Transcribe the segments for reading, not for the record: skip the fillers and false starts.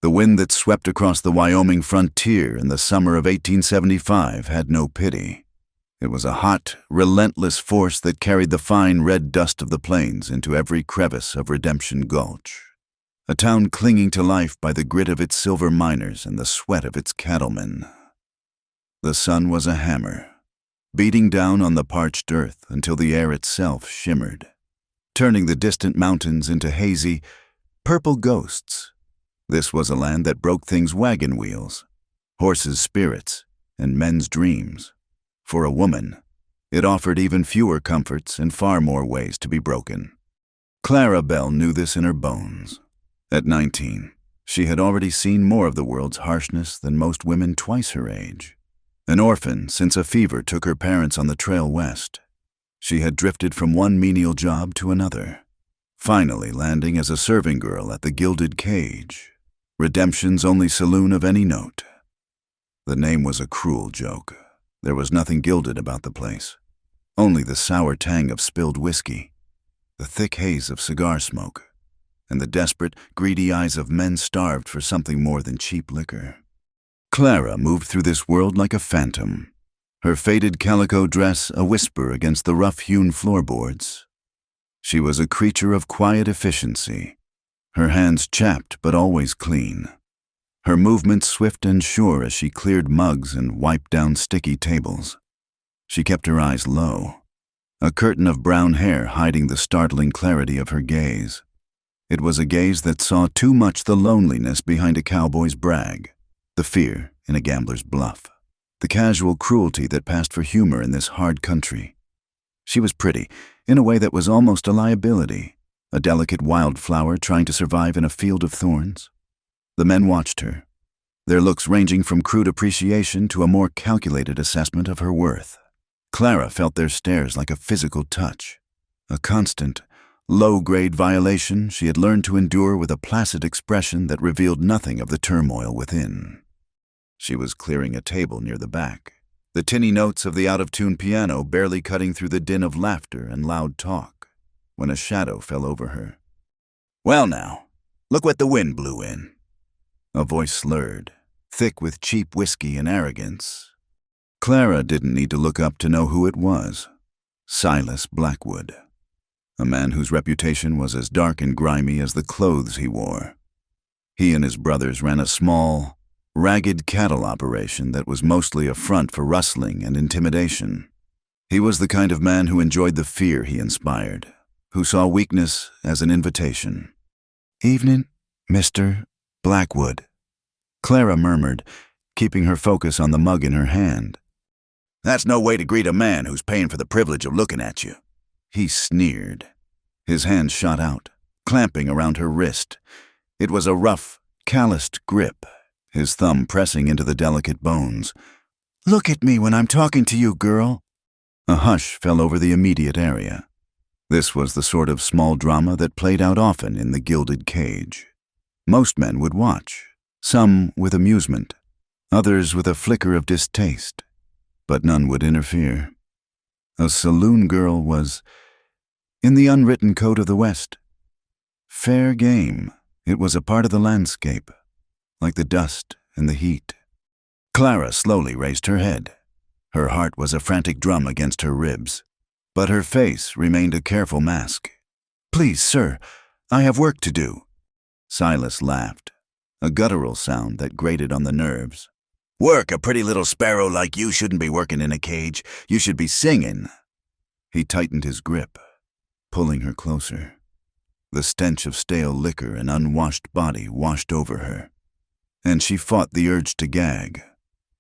The wind that swept across the Wyoming frontier in the summer of 1875 had no pity. It was a hot, relentless force that carried the fine red dust of the plains into every crevice of Redemption Gulch. A town clinging to life by the grit of its silver miners and the sweat of its cattlemen. The sun was a hammer, beating down on the parched earth until the air itself shimmered, turning the distant mountains into hazy, purple ghosts. This was a land that broke things wagon wheels, horses' spirits, and men's dreams. For a woman, it offered even fewer comforts and far more ways to be broken. Clara Bell knew this in her bones. At 19, she had already seen more of the world's harshness than most women twice her age. An orphan since a fever took her parents on the trail west. She had drifted from one menial job to another, finally landing as a serving girl at the Gilded Cage, Redemption's only saloon of any note. The name was a cruel joke. There was nothing gilded about the place, only the sour tang of spilled whiskey, the thick haze of cigar smoke, and the desperate, greedy eyes of men starved for something more than cheap liquor. Clara moved through this world like a phantom, her faded calico dress a whisper against the rough-hewn floorboards. She was a creature of quiet efficiency, her hands chapped but always clean, her movements swift and sure as she cleared mugs and wiped down sticky tables. She kept her eyes low, a curtain of brown hair hiding the startling clarity of her gaze. It was a gaze that saw too much the loneliness behind a cowboy's brag, the fear in a gambler's bluff, the casual cruelty that passed for humor in this hard country. She was pretty, in a way that was almost a liability, a delicate wildflower trying to survive in a field of thorns. The men watched her, their looks ranging from crude appreciation to a more calculated assessment of her worth. Clara felt their stares like a physical touch, a constant, low-grade violation she had learned to endure with a placid expression that revealed nothing of the turmoil within. She was clearing a table near the back, the tinny notes of the out-of-tune piano barely cutting through the din of laughter and loud talk, when a shadow fell over her. "Well now, look what the wind blew in." A voice slurred, thick with cheap whiskey and arrogance. Clara didn't need to look up to know who it was. Silas Blackwood. A man whose reputation was as dark and grimy as the clothes he wore. He and his brothers ran a small, ragged cattle operation that was mostly a front for rustling and intimidation. He was the kind of man who enjoyed the fear he inspired, who saw weakness as an invitation. "Evening, Mr. Blackwood," Clara murmured, keeping her focus on the mug in her hand. "That's no way to greet a man who's paying for the privilege of looking at you." He sneered. His hand shot out, clamping around her wrist. It was a rough, calloused grip, his thumb pressing into the delicate bones. "Look at me when I'm talking to you, girl." A hush fell over the immediate area. This was the sort of small drama that played out often in the Gilded Cage. Most men would watch, some with amusement, others with a flicker of distaste, but none would interfere. A saloon girl was, in the unwritten code of the West, fair game. It was a part of the landscape, like the dust and the heat. Clara slowly raised her head. Her heart was a frantic drum against her ribs, but her face remained a careful mask. "Please, sir, I have work to do." Silas laughed, a guttural sound that grated on the nerves. "Work? A pretty little sparrow like you shouldn't be working in a cage. You should be singing." He tightened his grip, pulling her closer. The stench of stale liquor and unwashed body washed over her, and she fought the urge to gag.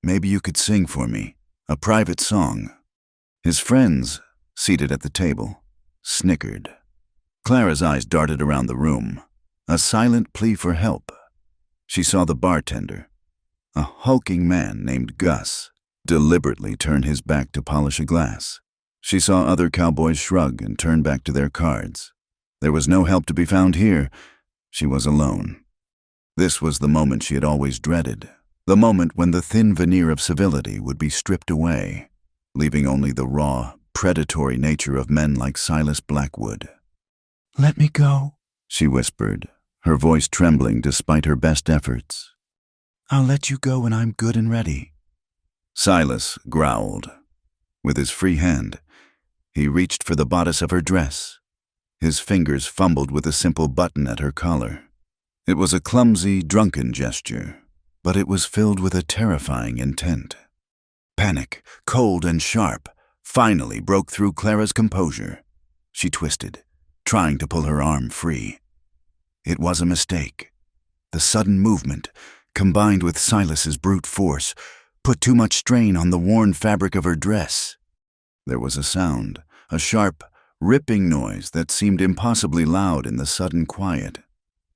"Maybe you could sing for me, a private song." His friends, seated at the table, snickered. Clara's eyes darted around the room, a silent plea for help. She saw the bartender, a hulking man named Gus, deliberately turn his back to polish a glass. She saw other cowboys shrug and turn back to their cards. There was no help to be found here. She was alone. This was the moment she had always dreaded, the moment when the thin veneer of civility would be stripped away, leaving only the raw, predatory nature of men like Silas Blackwood. "Let me go," she whispered, her voice trembling despite her best efforts. "I'll let you go when I'm good and ready." Silas growled. With his free hand, he reached for the bodice of her dress. His fingers fumbled with a simple button at her collar. It was a clumsy, drunken gesture, but it was filled with a terrifying intent. Panic, cold and sharp, finally broke through Clara's composure. She twisted, trying to pull her arm free. It was a mistake. The sudden movement, combined with Silas's brute force, put too much strain on the worn fabric of her dress. There was a sound, a sharp, ripping noise that seemed impossibly loud in the sudden quiet.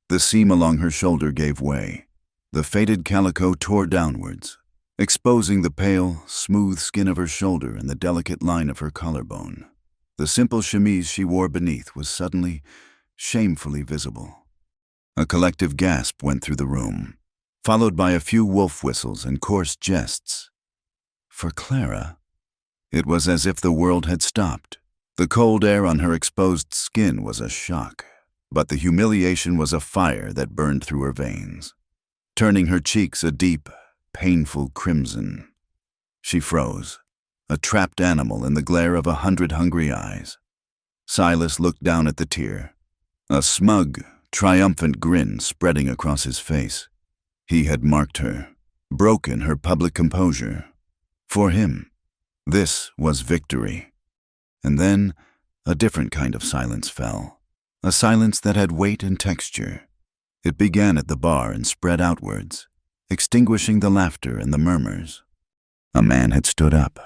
The seam along her shoulder gave way. The faded calico tore downwards, exposing the pale, smooth skin of her shoulder and the delicate line of her collarbone. The simple chemise she wore beneath was suddenly, shamefully visible. A collective gasp went through the room, followed by a few wolf whistles and coarse jests. For Clara, it was as if the world had stopped. The cold air on her exposed skin was a shock, but the humiliation was a fire that burned through her veins, turning her cheeks a deep, painful crimson. She froze, a trapped animal in the glare of 100 hungry eyes. Silas looked down at the tear, a smug, triumphant grin spreading across his face. He had marked her, broken her public composure. For him, this was victory. And then, a different kind of silence fell, a silence that had weight and texture. It began at the bar and spread outwards, extinguishing the laughter and the murmurs. A man had stood up.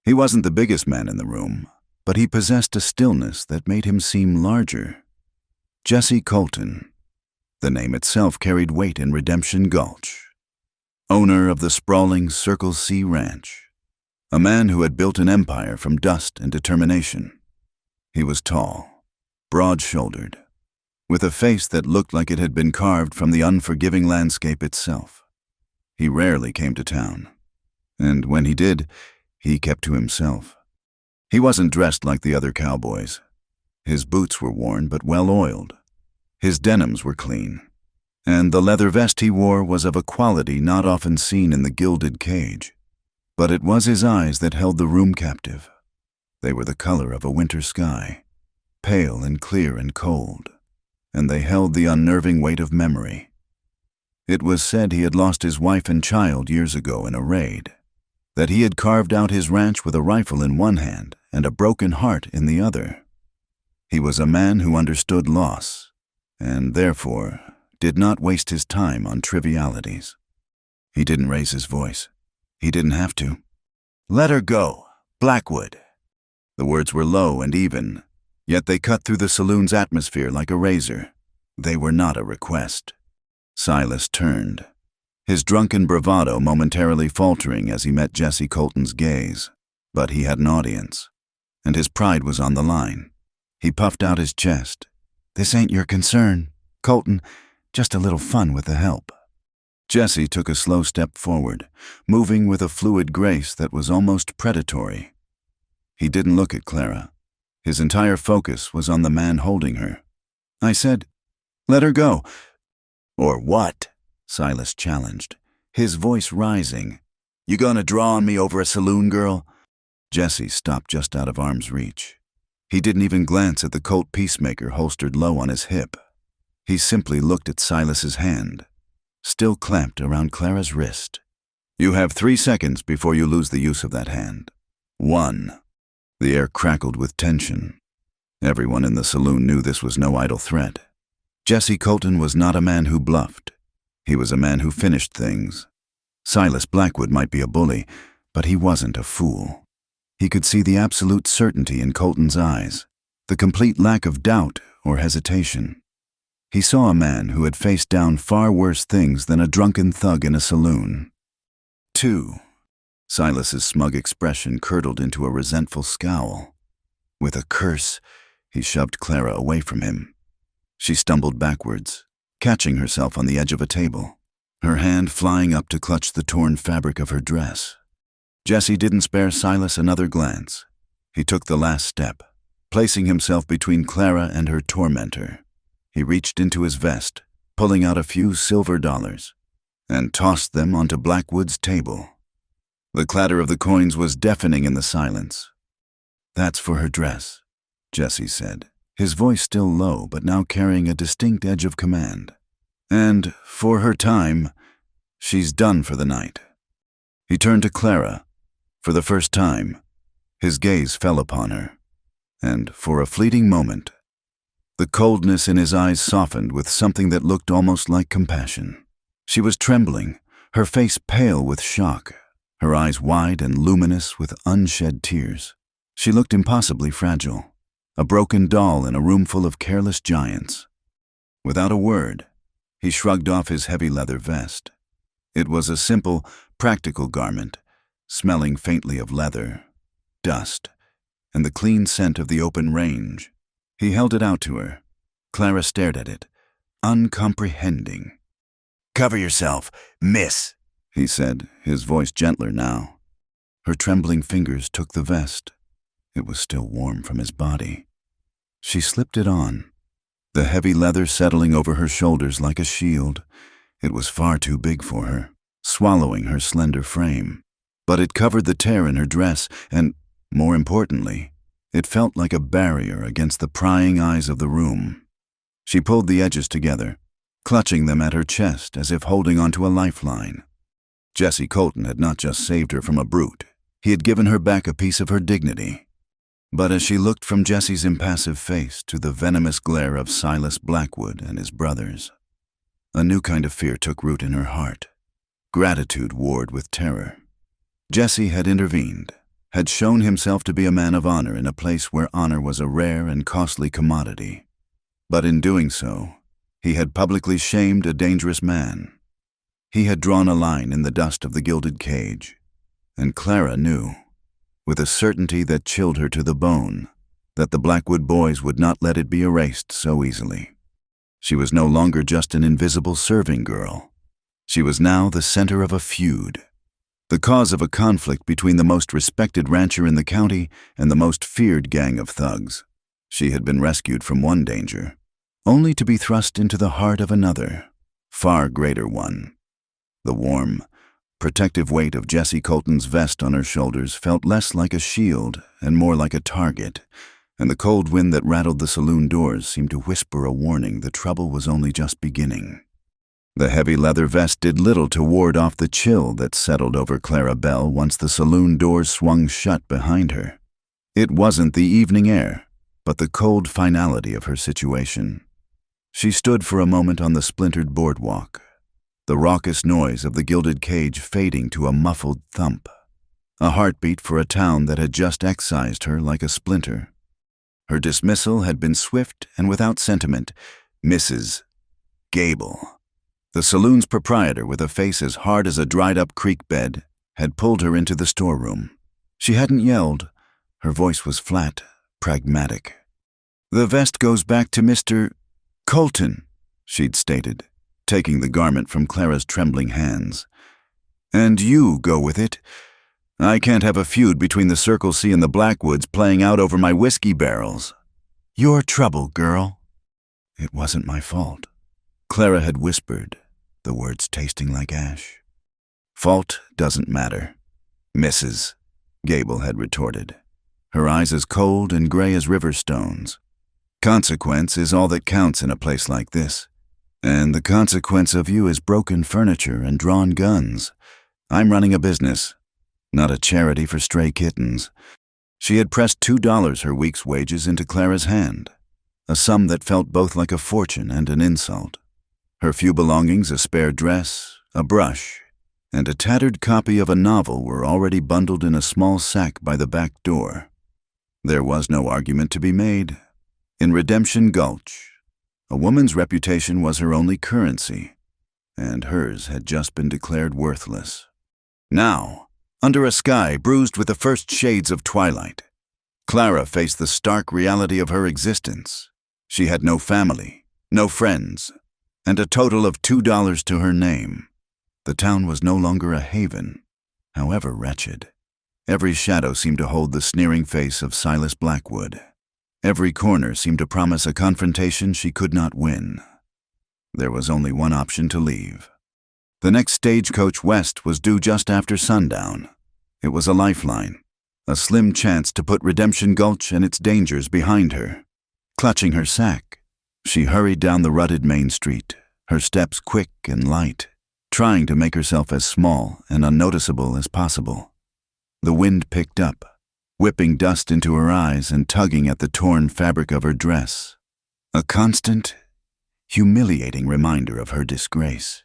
He wasn't the biggest man in the room, but he possessed a stillness that made him seem larger. Jesse Colton. The name itself carried weight in Redemption Gulch. Owner of the sprawling Circle C Ranch. A man who had built an empire from dust and determination. He was tall, broad-shouldered, with a face that looked like it had been carved from the unforgiving landscape itself. He rarely came to town, and when he did, he kept to himself. He wasn't dressed like the other cowboys. His boots were worn but well-oiled. His denims were clean, and the leather vest he wore was of a quality not often seen in the gilded cage. But it was his eyes that held the room captive. They were the color of a winter sky, pale and clear and cold, and they held the unnerving weight of memory. It was said he had lost his wife and child years ago in a raid, that he had carved out his ranch with a rifle in one hand and a broken heart in the other. He was a man who understood loss, and therefore did not waste his time on trivialities. He didn't raise his voice. He didn't have to. "Let her go, Blackwood." The words were low and even, yet they cut through the saloon's atmosphere like a razor. They were not a request. Silas turned, his drunken bravado momentarily faltering as he met Jesse Colton's gaze. But he had an audience, and his pride was on the line. He puffed out his chest. "This ain't your concern, Colton. Just a little fun with the help." Jesse took a slow step forward, moving with a fluid grace that was almost predatory. He didn't look at Clara. His entire focus was on the man holding her. "I said, let her go." "Or what?" Silas challenged, his voice rising. "You gonna draw on me over a saloon girl?" Jesse stopped just out of arm's reach. He didn't even glance at the Colt peacemaker holstered low on his hip. He simply looked at Silas's hand, still clamped around Clara's wrist. "You have 3 seconds before you lose the use of that hand. 1. The air crackled with tension. Everyone in the saloon knew this was no idle threat. Jesse Colton was not a man who bluffed. He was a man who finished things. Silas Blackwood might be a bully, but he wasn't a fool. He could see the absolute certainty in Colton's eyes, the complete lack of doubt or hesitation. He saw a man who had faced down far worse things than a drunken thug in a saloon. 2. Silas's smug expression curdled into a resentful scowl. With a curse, he shoved Clara away from him. She stumbled backwards, catching herself on the edge of a table, her hand flying up to clutch the torn fabric of her dress. Jesse didn't spare Silas another glance. He took the last step, placing himself between Clara and her tormentor. He reached into his vest, pulling out a few silver dollars, and tossed them onto Blackwood's table. The clatter of the coins was deafening in the silence. "That's for her dress," Jesse said, his voice still low but now carrying a distinct edge of command. "And for her time, she's done for the night." He turned to Clara. For the first time, his gaze fell upon her, and for a fleeting moment, the coldness in his eyes softened with something that looked almost like compassion. She was trembling, her face pale with shock, her eyes wide and luminous with unshed tears. She looked impossibly fragile, a broken doll in a room full of careless giants. Without a word, he shrugged off his heavy leather vest. It was a simple, practical garment, smelling faintly of leather, dust, and the clean scent of the open range. He held it out to her. Clara stared at it, uncomprehending. "Cover yourself, miss," he said, his voice gentler now. Her trembling fingers took the vest. It was still warm from his body. She slipped it on, the heavy leather settling over her shoulders like a shield. It was far too big for her, swallowing her slender frame. But it covered the tear in her dress, and, more importantly, it felt like a barrier against the prying eyes of the room. She pulled the edges together, clutching them at her chest as if holding onto a lifeline. Jesse Colton had not just saved her from a brute. He had given her back a piece of her dignity. But as she looked from Jesse's impassive face to the venomous glare of Silas Blackwood and his brothers, a new kind of fear took root in her heart. Gratitude warred with terror. Jesse had intervened, had shown himself to be a man of honor in a place where honor was a rare and costly commodity. But in doing so, he had publicly shamed a dangerous man. He had drawn a line in the dust of the gilded cage, and Clara knew, with a certainty that chilled her to the bone, that the Blackwood boys would not let it be erased so easily. She was no longer just an invisible serving girl. She was now the center of a feud, the cause of a conflict between the most respected rancher in the county and the most feared gang of thugs. She had been rescued from one danger, only to be thrust into the heart of another, far greater one. The warm, protective weight of Jesse Colton's vest on her shoulders felt less like a shield and more like a target, and the cold wind that rattled the saloon doors seemed to whisper a warning the trouble was only just beginning. The heavy leather vest did little to ward off the chill that settled over Clara Bell once the saloon doors swung shut behind her. It wasn't the evening air, but the cold finality of her situation. She stood for a moment on the splintered boardwalk, the raucous noise of the gilded cage fading to a muffled thump, a heartbeat for a town that had just excised her like a splinter. Her dismissal had been swift and without sentiment. Mrs. Gable, the saloon's proprietor with a face as hard as a dried-up creek bed, had pulled her into the storeroom. She hadn't yelled. Her voice was flat, pragmatic. "The vest goes back to Mr. Colton," she'd stated, taking the garment from Clara's trembling hands. "And you go with it. I can't have a feud between the Circle C and the Blackwoods playing out over my whiskey barrels." "Your trouble, girl." "It wasn't my fault," Clara had whispered, the words tasting like ash. "Fault doesn't matter, Mrs." Gable had retorted, her eyes as cold and gray as river stones. "Consequence is all that counts in a place like this. And the consequence of you is broken furniture and drawn guns. I'm running a business, not a charity for stray kittens." She had pressed $2, her week's wages, into Clara's hand, a sum that felt both like a fortune and an insult. Her few belongings, a spare dress, a brush, and a tattered copy of a novel were already bundled in a small sack by the back door. There was no argument to be made. In Redemption Gulch, a woman's reputation was her only currency, and hers had just been declared worthless. Now, under a sky bruised with the first shades of twilight, Clara faced the stark reality of her existence. She had no family, no friends, and a total of $2 to her name. The town was no longer a haven, however wretched. Every shadow seemed to hold the sneering face of Silas Blackwood. Every corner seemed to promise a confrontation she could not win. There was only one option to leave. The next stagecoach west was due just after sundown. It was a lifeline, a slim chance to put Redemption Gulch and its dangers behind her. Clutching her sack, she hurried down the rutted main street, her steps quick and light, trying to make herself as small and unnoticeable as possible. The wind picked up, whipping dust into her eyes and tugging at the torn fabric of her dress. A constant, humiliating reminder of her disgrace.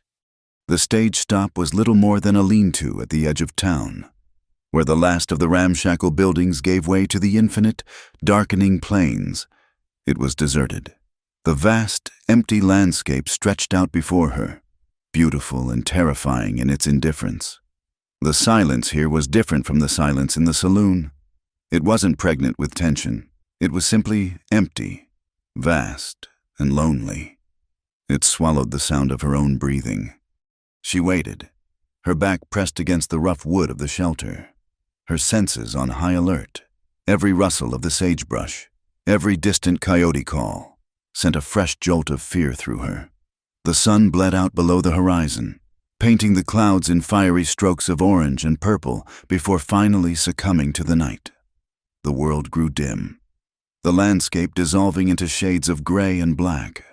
The stage stop was little more than a lean-to at the edge of town, where the last of the ramshackle buildings gave way to the infinite, darkening plains. It was deserted. The vast, empty landscape stretched out before her, beautiful and terrifying in its indifference. The silence here was different from the silence in the saloon. It wasn't pregnant with tension. It was simply empty, vast, and lonely. It swallowed the sound of her own breathing. She waited, her back pressed against the rough wood of the shelter, her senses on high alert. Every rustle of the sagebrush, every distant coyote call, sent a fresh jolt of fear through her. The sun bled out below the horizon, painting the clouds in fiery strokes of orange and purple before finally succumbing to the night. The world grew dim, the landscape dissolving into shades of gray and black.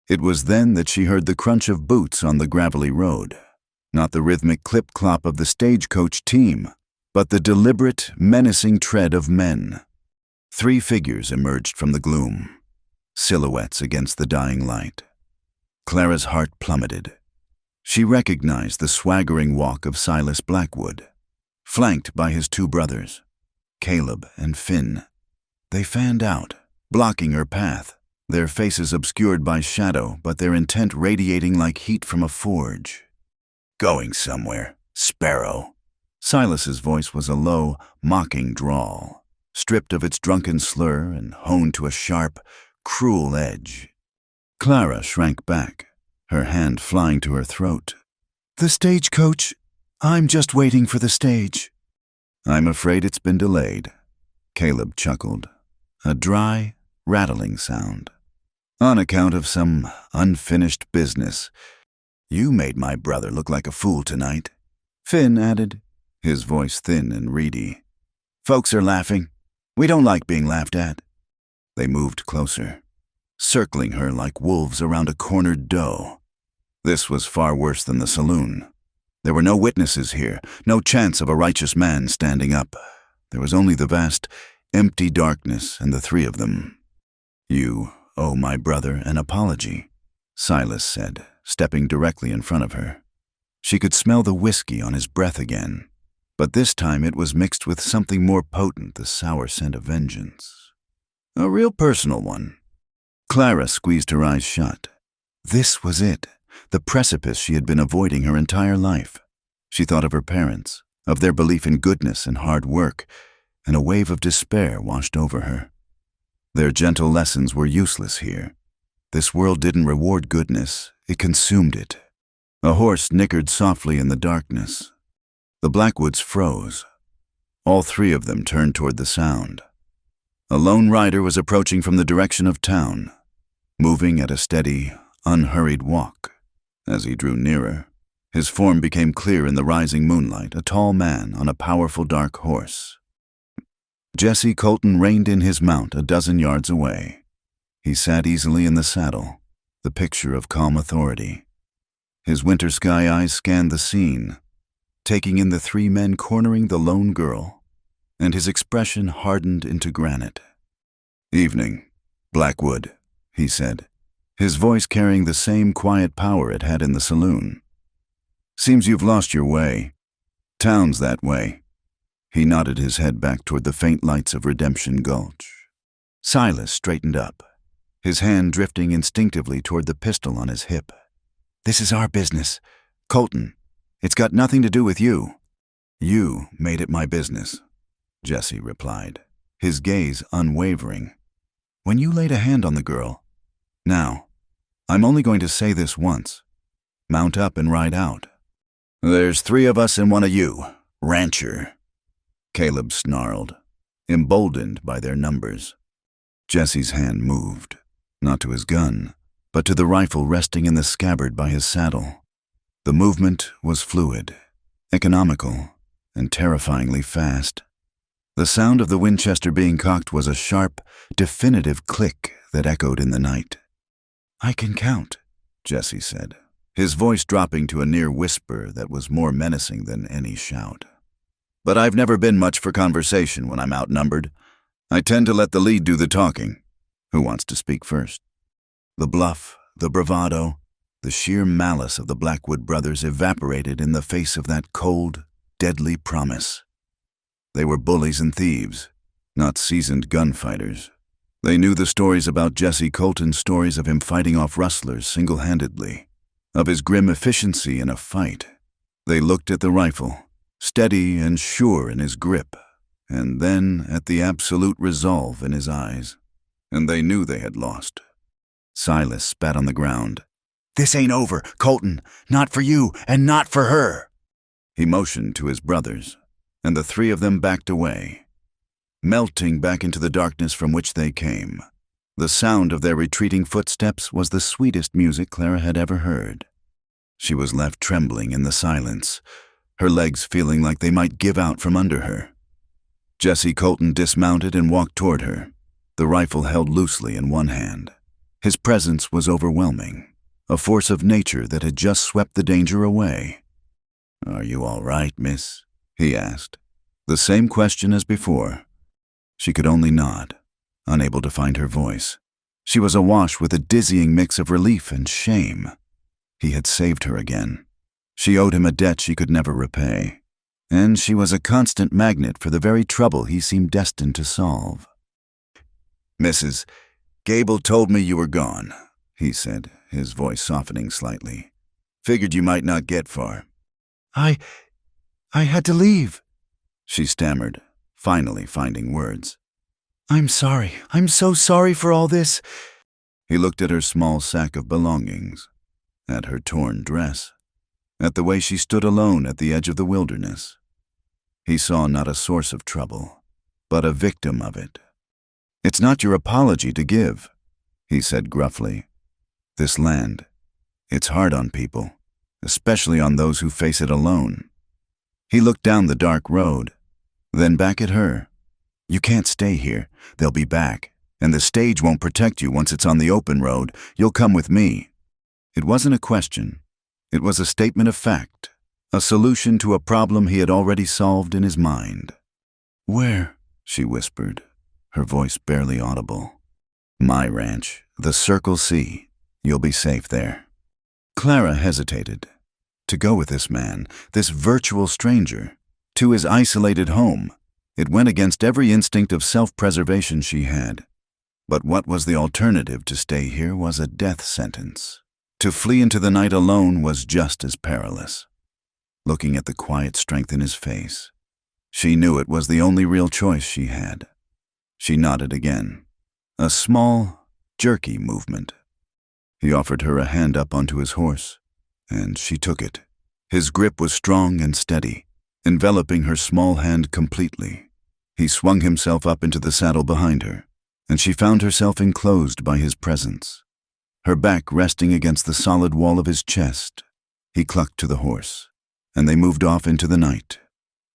It was then that she heard the crunch of boots on the gravelly road, not the rhythmic clip-clop of the stagecoach team, but the deliberate, menacing tread of men. 3 figures emerged from the gloom, silhouettes against the dying light. Clara's heart plummeted. She recognized the swaggering walk of Silas Blackwood, flanked by his 2 brothers, Caleb and Finn. They fanned out, blocking her path, their faces obscured by shadow, but their intent radiating like heat from a forge. "Going somewhere, Sparrow." Silas's voice was a low, mocking drawl, stripped of its drunken slur and honed to a sharp, cruel edge. Clara shrank back, her hand flying to her throat. "The stagecoach. I'm just waiting for the stage." "I'm afraid it's been delayed," Caleb chuckled, a dry, rattling sound. "On account of some unfinished business. You made my brother look like a fool tonight," Finn added, his voice thin and reedy. "Folks are laughing. We don't like being laughed at." They moved closer, circling her like wolves around a cornered doe. This was far worse than the saloon. There were no witnesses here, no chance of a righteous man standing up. There was only the vast, empty darkness and the 3 of them. "You owe my brother an apology," Silas said, stepping directly in front of her. She could smell the whiskey on his breath again, but this time it was mixed with something more potent, the sour scent of vengeance. "A real personal one." Clara squeezed her eyes shut. This was it, the precipice she had been avoiding her entire life. She thought of her parents, of their belief in goodness and hard work, and a wave of despair washed over her. Their gentle lessons were useless here. This world didn't reward goodness, it consumed it. A horse nickered softly in the darkness. The Blackwoods froze. All 3 of them turned toward the sound. A lone rider was approaching from the direction of town, moving at a steady, unhurried walk. As he drew nearer, his form became clear in the rising moonlight, a tall man on a powerful dark horse. Jesse Colton reined in his mount a dozen yards away. He sat easily in the saddle, the picture of calm authority. His winter sky eyes scanned the scene, taking in the 3 men cornering the lone girl, and his expression hardened into granite. "Evening, Blackwood," he said, his voice carrying the same quiet power it had in the saloon. "Seems you've lost your way. Town's that way." He nodded his head back toward the faint lights of Redemption Gulch. Silas straightened up, his hand drifting instinctively toward the pistol on his hip. "This is our business. Colton, it's got nothing to do with you." "You made it my business," Jesse replied, his gaze unwavering. "When you laid a hand on the girl. Now, I'm only going to say this once. Mount up and ride out." "There's 3 of us and 1 of you, rancher," Caleb snarled, emboldened by their numbers. Jesse's hand moved, not to his gun, but to the rifle resting in the scabbard by his saddle. The movement was fluid, economical, and terrifyingly fast. The sound of the Winchester being cocked was a sharp, definitive click that echoed in the night. "I can count," Jesse said, his voice dropping to a near whisper that was more menacing than any shout. "But I've never been much for conversation when I'm outnumbered. I tend to let the lead do the talking. Who wants to speak first?" The bluff, the bravado, the sheer malice of the Blackwood brothers evaporated in the face of that cold, deadly promise. They were bullies and thieves, not seasoned gunfighters. They knew the stories about Jesse Colton, stories of him fighting off rustlers single-handedly, of his grim efficiency in a fight. They looked at the rifle, steady and sure in his grip, and then at the absolute resolve in his eyes. And they knew they had lost. Silas spat on the ground. "This ain't over, Colton. Not for you, and not for her." He motioned to his brothers, and the three of them backed away, melting back into the darkness from which they came. The sound of their retreating footsteps was the sweetest music Clara had ever heard. She was left trembling in the silence, her legs feeling like they might give out from under her. Jesse Colton dismounted and walked toward her, the rifle held loosely in one hand. His presence was overwhelming, a force of nature that had just swept the danger away. "Are you all right, miss?" he asked. The same question as before. She could only nod, unable to find her voice. She was awash with a dizzying mix of relief and shame. He had saved her again. She owed him a debt she could never repay, and she was a constant magnet for the very trouble he seemed destined to solve. "Mrs. Gable told me you were gone," he said, his voice softening slightly. "Figured you might not get far." I had to leave," she stammered, finally finding words. "I'm sorry. I'm so sorry for all this." He looked at her small sack of belongings, at her torn dress, at the way she stood alone at the edge of the wilderness. He saw not a source of trouble, but a victim of it. "It's not your apology to give," he said gruffly. "This land, it's hard on people, especially on those who face it alone." He looked down the dark road, then back at her. "You can't stay here. They'll be back, and the stage won't protect you once it's on the open road. You'll come with me." It wasn't a question. It was a statement of fact, a solution to a problem he had already solved in his mind. "Where?" she whispered, her voice barely audible. "My ranch, the Circle C. You'll be safe there." Clara hesitated. To go with this man, this virtual stranger, to his isolated home, it went against every instinct of self-preservation she had. But what was the alternative? To stay here was a death sentence. To flee into the night alone was just as perilous. Looking at the quiet strength in his face, she knew it was the only real choice she had. She nodded again, a small, jerky movement. He offered her a hand up onto his horse, and she took it. His grip was strong and steady, enveloping her small hand completely. He swung himself up into the saddle behind her, and she found herself enclosed by his presence. Her back resting against the solid wall of his chest, he clucked to the horse, and they moved off into the night,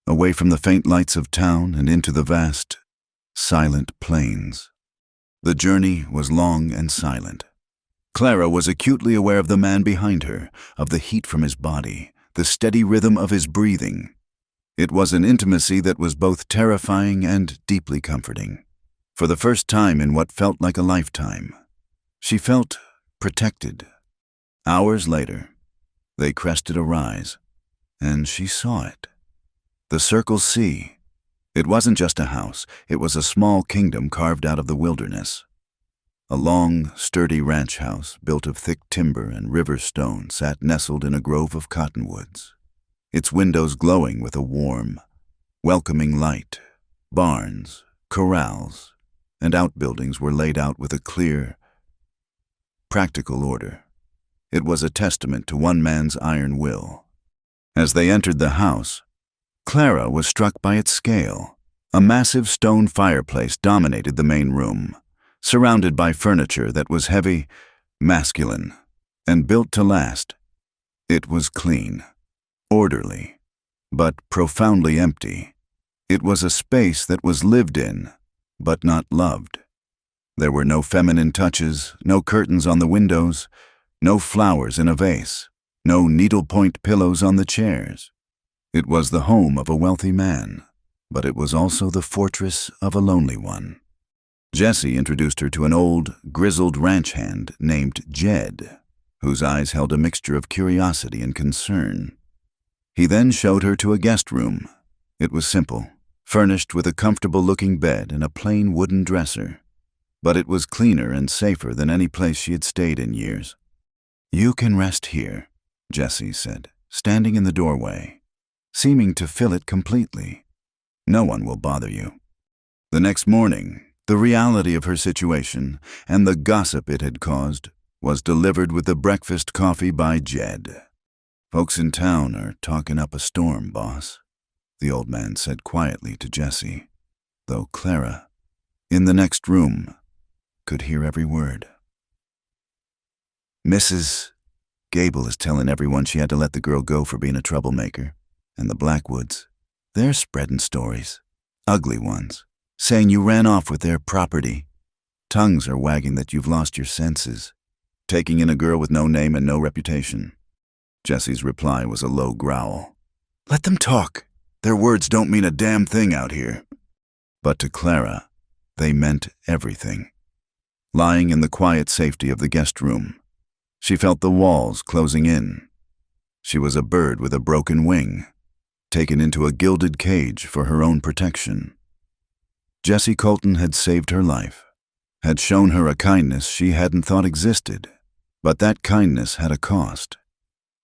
away from the faint lights of town and into the vast, silent plains. The journey was long and silent. Clara was acutely aware of the man behind her, of the heat from his body, the steady rhythm of his breathing. It was an intimacy that was both terrifying and deeply comforting. For the first time in what felt like a lifetime, she felt protected. Hours later, they crested a rise, and she saw it. The Circle C. It wasn't just a house, it was a small kingdom carved out of the wilderness. A long, sturdy ranch house built of thick timber and river stone sat nestled in a grove of cottonwoods, its windows glowing with a warm, welcoming light. Barns, corrals, and outbuildings were laid out with a clear, practical order. It was a testament to one man's iron will. As they entered the house, Clara was struck by its scale. A massive stone fireplace dominated the main room, surrounded by furniture that was heavy, masculine, and built to last. It was clean, orderly, but profoundly empty. It was a space that was lived in, but not loved. There were no feminine touches, no curtains on the windows, no flowers in a vase, no needlepoint pillows on the chairs. It was the home of a wealthy man, but it was also the fortress of a lonely one. Jesse introduced her to an old, grizzled ranch hand named Jed, whose eyes held a mixture of curiosity and concern. He then showed her to a guest room. It was simple, furnished with a comfortable-looking bed and a plain wooden dresser, but it was cleaner and safer than any place she had stayed in years. "You can rest here," Jesse said, standing in the doorway, seeming to fill it completely. "No one will bother you." The next morning, the reality of her situation and the gossip it had caused was delivered with the breakfast coffee by Jed. "Folks in town are talking up a storm, boss," the old man said quietly to Jesse, though Clara, in the next room, could hear every word. "Mrs. Gable is telling everyone she had to let the girl go for being a troublemaker, and the Blackwoods, they're spreading stories, ugly ones, saying you ran off with their property. Tongues are wagging that you've lost your senses, taking in a girl with no name and no reputation." Jesse's reply was a low growl. "Let them talk. Their words don't mean a damn thing out here." But to Clara, they meant everything. Lying in the quiet safety of the guest room, she felt the walls closing in. She was a bird with a broken wing, taken into a gilded cage for her own protection. Jesse Colton had saved her life, had shown her a kindness she hadn't thought existed, but that kindness had a cost.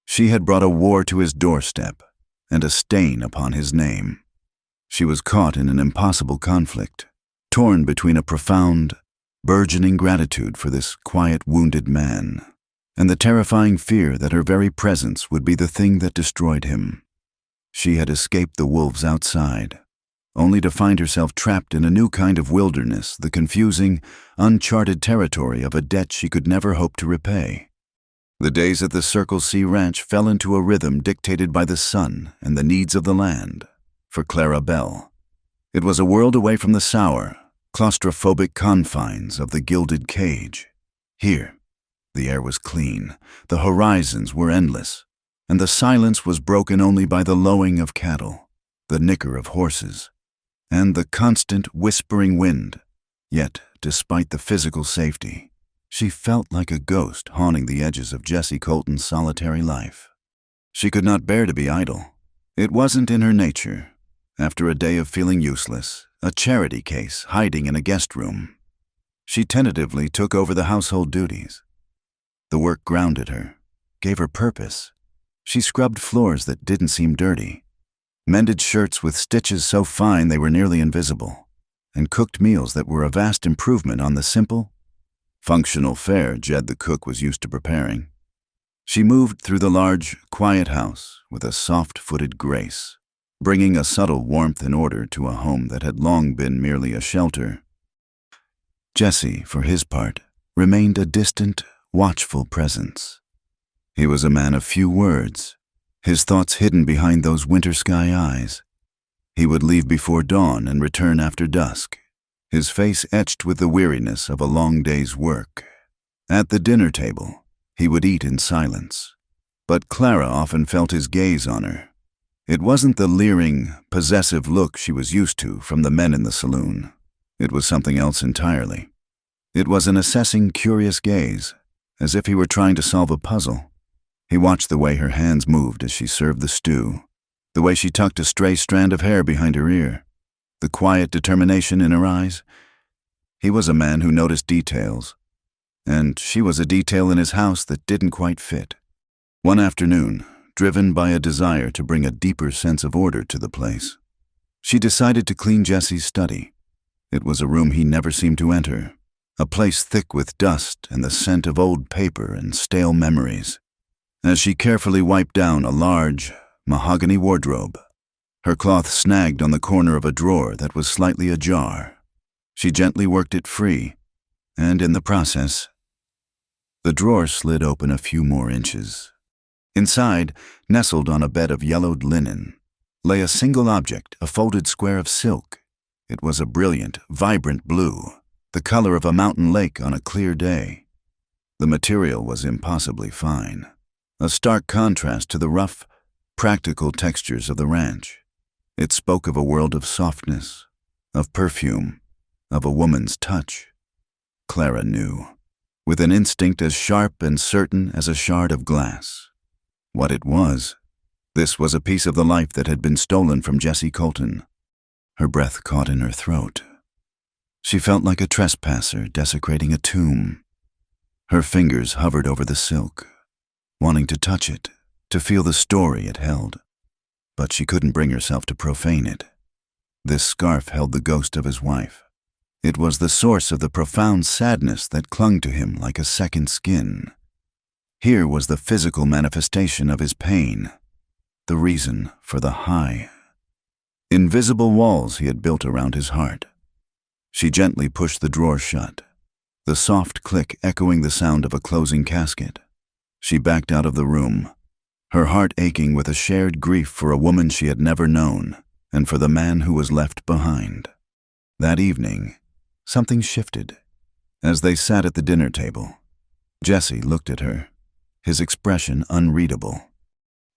She had brought a war to his doorstep and a stain upon his name. She was caught in an impossible conflict, torn between a profound, burgeoning gratitude for this quiet, wounded man, and the terrifying fear that her very presence would be the thing that destroyed him. She had escaped the wolves outside, only to find herself trapped in a new kind of wilderness, the confusing, uncharted territory of a debt she could never hope to repay. The days at the Circle C Ranch fell into a rhythm dictated by the sun and the needs of the land. For Clara Bell, it was a world away from the sour, claustrophobic confines of the gilded cage. Here, the air was clean, the horizons were endless, and the silence was broken only by the lowing of cattle, the nicker of horses, and the constant whispering wind. Yet, despite the physical safety, she felt like a ghost haunting the edges of Jesse Colton's solitary life. She could not bear to be idle. It wasn't in her nature. After a day of feeling useless, a charity case hiding in a guest room, she tentatively took over the household duties. The work grounded her, gave her purpose. She scrubbed floors that didn't seem dirty, mended shirts with stitches so fine they were nearly invisible, and cooked meals that were a vast improvement on the simple, functional fare Jed the cook was used to preparing. She moved through the large, quiet house with a soft-footed grace, bringing a subtle warmth and order to a home that had long been merely a shelter. Jesse, for his part, remained a distant, watchful presence. He was a man of few words, his thoughts hidden behind those winter sky eyes. He would leave before dawn and return after dusk, his face etched with the weariness of a long day's work. At the dinner table, he would eat in silence, but Clara often felt his gaze on her. It wasn't the leering, possessive look she was used to from the men in the saloon. It was something else entirely. It was an assessing, curious gaze, as if he were trying to solve a puzzle. He watched the way her hands moved as she served the stew, the way she tucked a stray strand of hair behind her ear, the quiet determination in her eyes. He was a man who noticed details, and she was a detail in his house that didn't quite fit. One afternoon, driven by a desire to bring a deeper sense of order to the place, she decided to clean Jesse's study. It was a room he never seemed to enter, a place thick with dust and the scent of old paper and stale memories. As she carefully wiped down a large, mahogany wardrobe, her cloth snagged on the corner of a drawer that was slightly ajar, she gently worked it free, and in the process, the drawer slid open a few more inches. Inside, nestled on a bed of yellowed linen, lay a single object, a folded square of silk. It was a brilliant, vibrant blue, the color of a mountain lake on a clear day. The material was impossibly fine, a stark contrast to the rough, practical textures of the ranch. It spoke of a world of softness, of perfume, of a woman's touch. Clara knew, with an instinct as sharp and certain as a shard of glass, what it was. This was a piece of the life that had been stolen from Jessie Colton. Her breath caught in her throat. She felt like a trespasser desecrating a tomb. Her fingers hovered over the silk, wanting to touch it, to feel the story it held. But she couldn't bring herself to profane it. This scarf held the ghost of his wife. It was the source of the profound sadness that clung to him like a second skin. Here was the physical manifestation of his pain, the reason for the high, invisible walls he had built around his heart. She gently pushed the drawer shut, the soft click echoing the sound of a closing casket. She backed out of the room, her heart aching with a shared grief for a woman she had never known and for the man who was left behind. That evening, something shifted. As they sat at the dinner table, Jesse looked at her, his expression unreadable.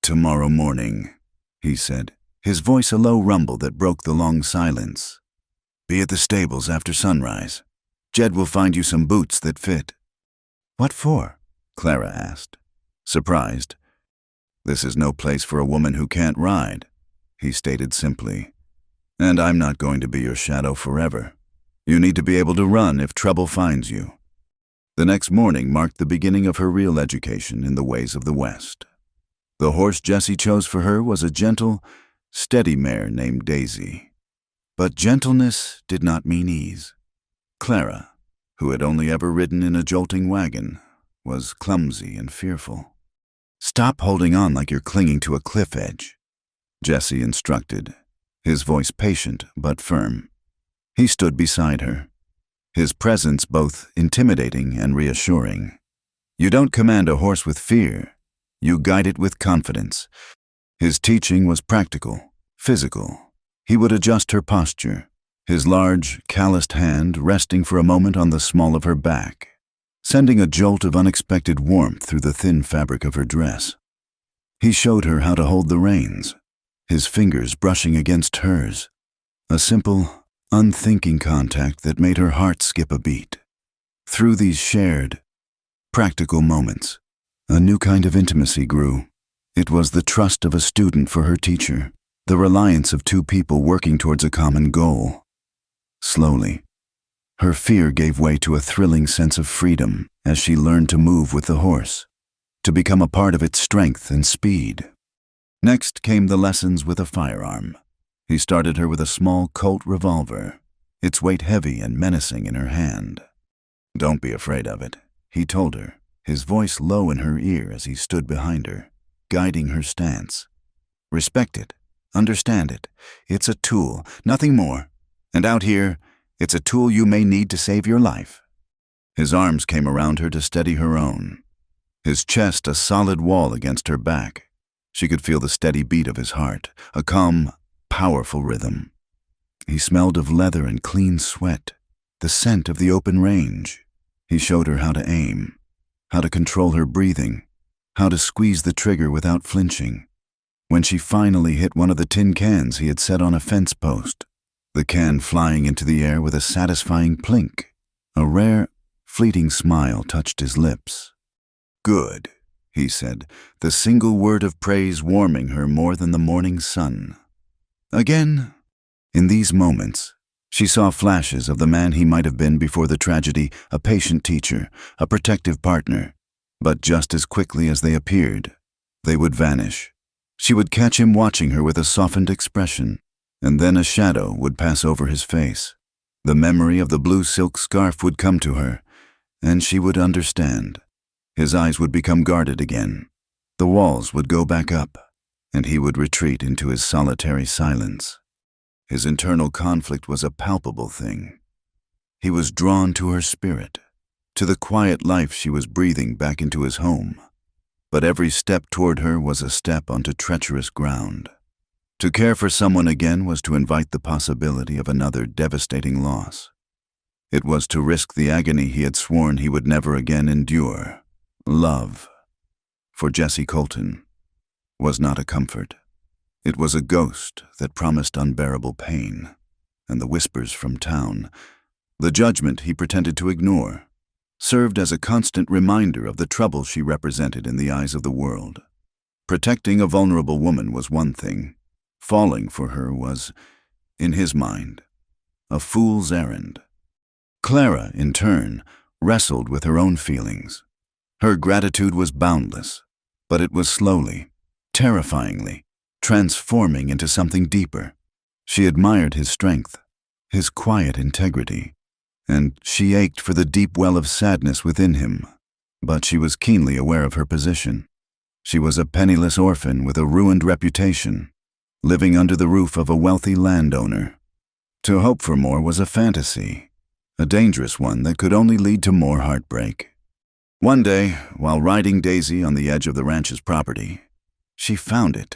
"Tomorrow morning," he said, his voice a low rumble that broke the long silence. "Be at the stables after sunrise. Jed will find you some boots that fit." "What for?" Clara asked, surprised. "This is no place for a woman who can't ride," he stated simply. "And I'm not going to be your shadow forever. You need to be able to run if trouble finds you." The next morning marked the beginning of her real education in the ways of the West. The horse Jessie chose for her was a gentle, steady mare named Daisy. But gentleness did not mean ease. Clara, who had only ever ridden in a jolting wagon, was clumsy and fearful. "Stop holding on like you're clinging to a cliff edge," Jesse instructed, his voice patient but firm. He stood beside her, his presence both intimidating and reassuring. You don't command a horse with fear, you guide it with confidence. His teaching was practical, physical. He would adjust her posture, his large, calloused hand resting for a moment on the small of her back, sending a jolt of unexpected warmth through the thin fabric of her dress. He showed her how to hold the reins, his fingers brushing against hers, a simple, unthinking contact that made her heart skip a beat. Through these shared, practical moments, a new kind of intimacy grew. It was the trust of a student for her teacher, the reliance of two people working towards a common goal. Slowly, her fear gave way to a thrilling sense of freedom as she learned to move with the horse, to become a part of its strength and speed. Next came the lessons with a firearm. He started her with a small Colt revolver, its weight heavy and menacing in her hand. "Don't be afraid of it," he told her, his voice low in her ear as he stood behind her, guiding her stance. "Respect it. Understand it. It's a tool, nothing more. And out here, it's a tool you may need to save your life." His arms came around her to steady her own, his chest a solid wall against her back. She could feel the steady beat of his heart, a calm, powerful rhythm. He smelled of leather and clean sweat, the scent of the open range. He showed her how to aim, how to control her breathing, how to squeeze the trigger without flinching. When she finally hit one of the tin cans he had set on a fence post, the can flying into the air with a satisfying plink, a rare, fleeting smile touched his lips. "Good," he said, the single word of praise warming her more than the morning sun. Again, in these moments, she saw flashes of the man he might have been before the tragedy, a patient teacher, a protective partner. But just as quickly as they appeared, they would vanish. She would catch him watching her with a softened expression, and then a shadow would pass over his face. The memory of the blue silk scarf would come to her, and she would understand. His eyes would become guarded again. The walls would go back up, and he would retreat into his solitary silence. His internal conflict was a palpable thing. He was drawn to her spirit, to the quiet life she was breathing back into his home. But every step toward her was a step onto treacherous ground. To care for someone again was to invite the possibility of another devastating loss. It was to risk the agony he had sworn he would never again endure. Love, for Jesse Colton, was not a comfort. It was a ghost that promised unbearable pain, and the whispers from town, the judgment he pretended to ignore, served as a constant reminder of the trouble she represented in the eyes of the world. Protecting a vulnerable woman was one thing. Falling for her was, in his mind, a fool's errand. Clara, in turn, wrestled with her own feelings. Her gratitude was boundless, but it was slowly, terrifyingly, transforming into something deeper. She admired his strength, his quiet integrity, and she ached for the deep well of sadness within him. But she was keenly aware of her position. She was a penniless orphan with a ruined reputation, living under the roof of a wealthy landowner. To hope for more was a fantasy, a dangerous one that could only lead to more heartbreak. One day, while riding Daisy on the edge of the ranch's property, she found it,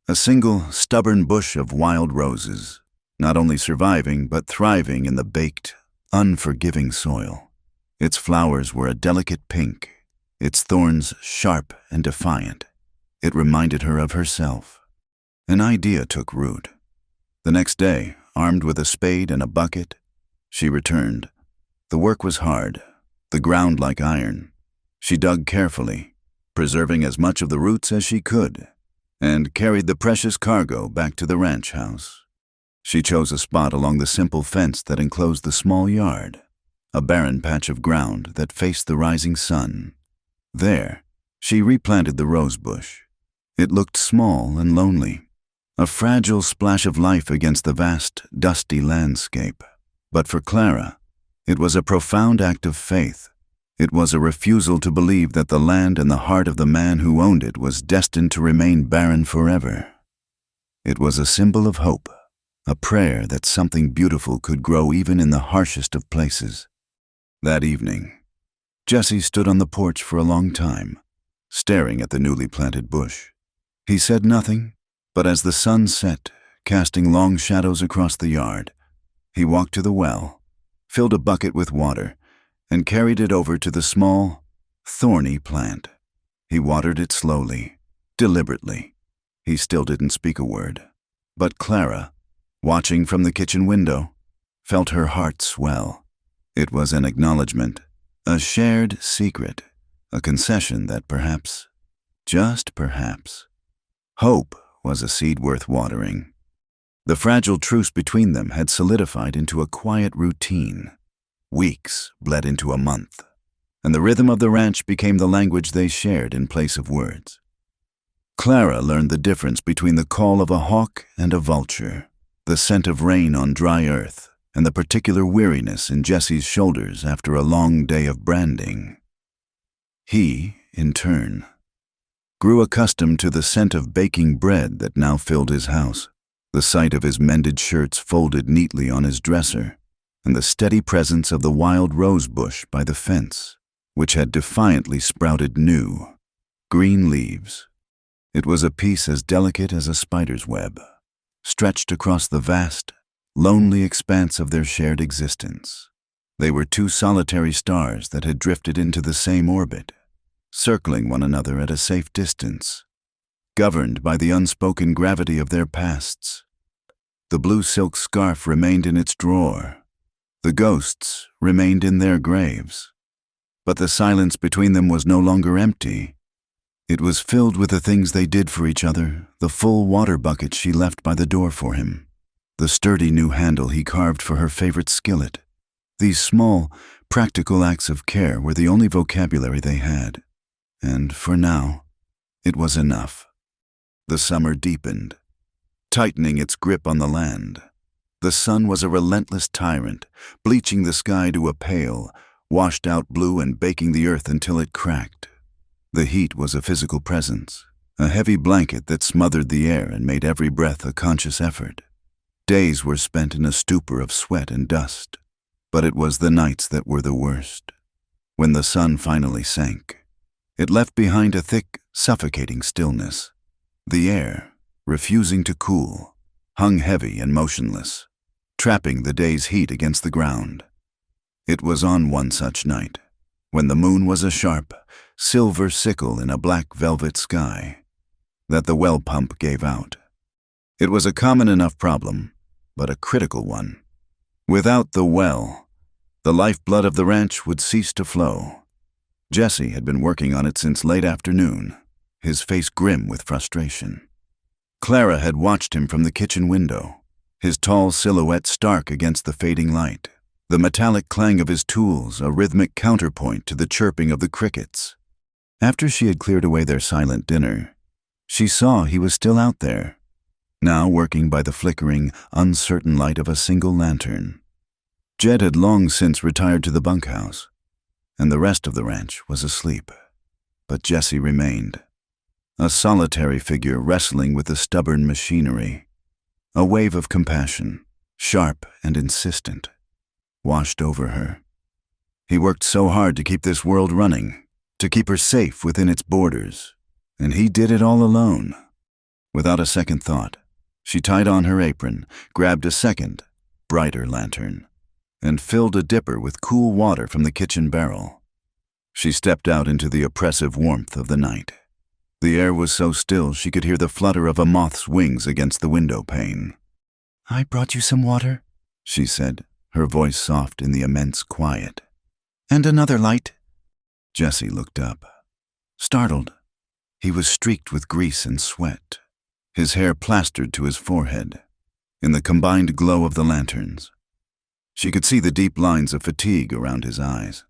a single stubborn bush of wild roses, not only surviving but thriving in the baked, unforgiving soil. Its flowers were a delicate pink, its thorns sharp and defiant. It reminded her of herself. An idea took root. The next day, armed with a spade and a bucket, she returned. The work was hard, the ground like iron. She dug carefully, preserving as much of the roots as she could, and carried the precious cargo back to the ranch house. She chose a spot along the simple fence that enclosed the small yard, a barren patch of ground that faced the rising sun. There, she replanted the rose bush. It looked small and lonely, a fragile splash of life against the vast, dusty landscape. But for Clara, it was a profound act of faith. It was a refusal to believe that the land and the heart of the man who owned it was destined to remain barren forever. It was a symbol of hope, a prayer that something beautiful could grow even in the harshest of places. That evening, Jesse stood on the porch for a long time, staring at the newly planted bush. He said nothing, but as the sun set, casting long shadows across the yard, he walked to the well, filled a bucket with water, and carried it over to the small, thorny plant. He watered it slowly, deliberately. He still didn't speak a word. But Clara, watching from the kitchen window, felt her heart swell. It was an acknowledgement, a shared secret, a concession that perhaps, just perhaps, hope was a seed worth watering. The fragile truce between them had solidified into a quiet routine. Weeks bled into a month, and the rhythm of the ranch became the language they shared in place of words. Clara learned the difference between the call of a hawk and a vulture, the scent of rain on dry earth, and the particular weariness in Jesse's shoulders after a long day of branding. He, in turn, grew accustomed to the scent of baking bread that now filled his house, the sight of his mended shirts folded neatly on his dresser, and the steady presence of the wild rose bush by the fence, which had defiantly sprouted new, green leaves. It was a piece as delicate as a spider's web, stretched across the vast, lonely expanse of their shared existence. They were two solitary stars that had drifted into the same orbit, circling one another at a safe distance, governed by the unspoken gravity of their pasts. The blue silk scarf remained in its drawer. The ghosts remained in their graves. But the silence between them was no longer empty. It was filled with the things they did for each other, the full water bucket she left by the door for him, the sturdy new handle he carved for her favorite skillet. These small, practical acts of care were the only vocabulary they had. And for now, it was enough. The summer deepened, tightening its grip on the land. The sun was a relentless tyrant, bleaching the sky to a pale, washed-out blue and baking the earth until it cracked. The heat was a physical presence, a heavy blanket that smothered the air and made every breath a conscious effort. Days were spent in a stupor of sweat and dust, but it was the nights that were the worst. When the sun finally sank, it left behind a thick, suffocating stillness. The air, refusing to cool, hung heavy and motionless, trapping the day's heat against the ground. It was on one such night, when the moon was a sharp, silver sickle in a black velvet sky, that the well pump gave out. It was a common enough problem, but a critical one. Without the well, the lifeblood of the ranch would cease to flow. Jesse had been working on it since late afternoon, his face grim with frustration. Clara had watched him from the kitchen window, his tall silhouette stark against the fading light, the metallic clang of his tools a rhythmic counterpoint to the chirping of the crickets. After she had cleared away their silent dinner, she saw he was still out there, now working by the flickering, uncertain light of a single lantern. Jed had long since retired to the bunkhouse, and the rest of the ranch was asleep. But Jesse remained, a solitary figure wrestling with the stubborn machinery. A wave of compassion, sharp and insistent, washed over her. He worked so hard to keep this world running, to keep her safe within its borders, and he did it all alone. Without a second thought, she tied on her apron, grabbed a second, brighter lantern, and filled a dipper with cool water from the kitchen barrel. She stepped out into the oppressive warmth of the night. The air was so still she could hear the flutter of a moth's wings against the window pane. "I brought you some water," she said, her voice soft in the immense quiet. "And another light." Jesse looked up, startled. He was streaked with grease and sweat, his hair plastered to his forehead, in the combined glow of the lanterns. She could see the deep lines of fatigue around his eyes.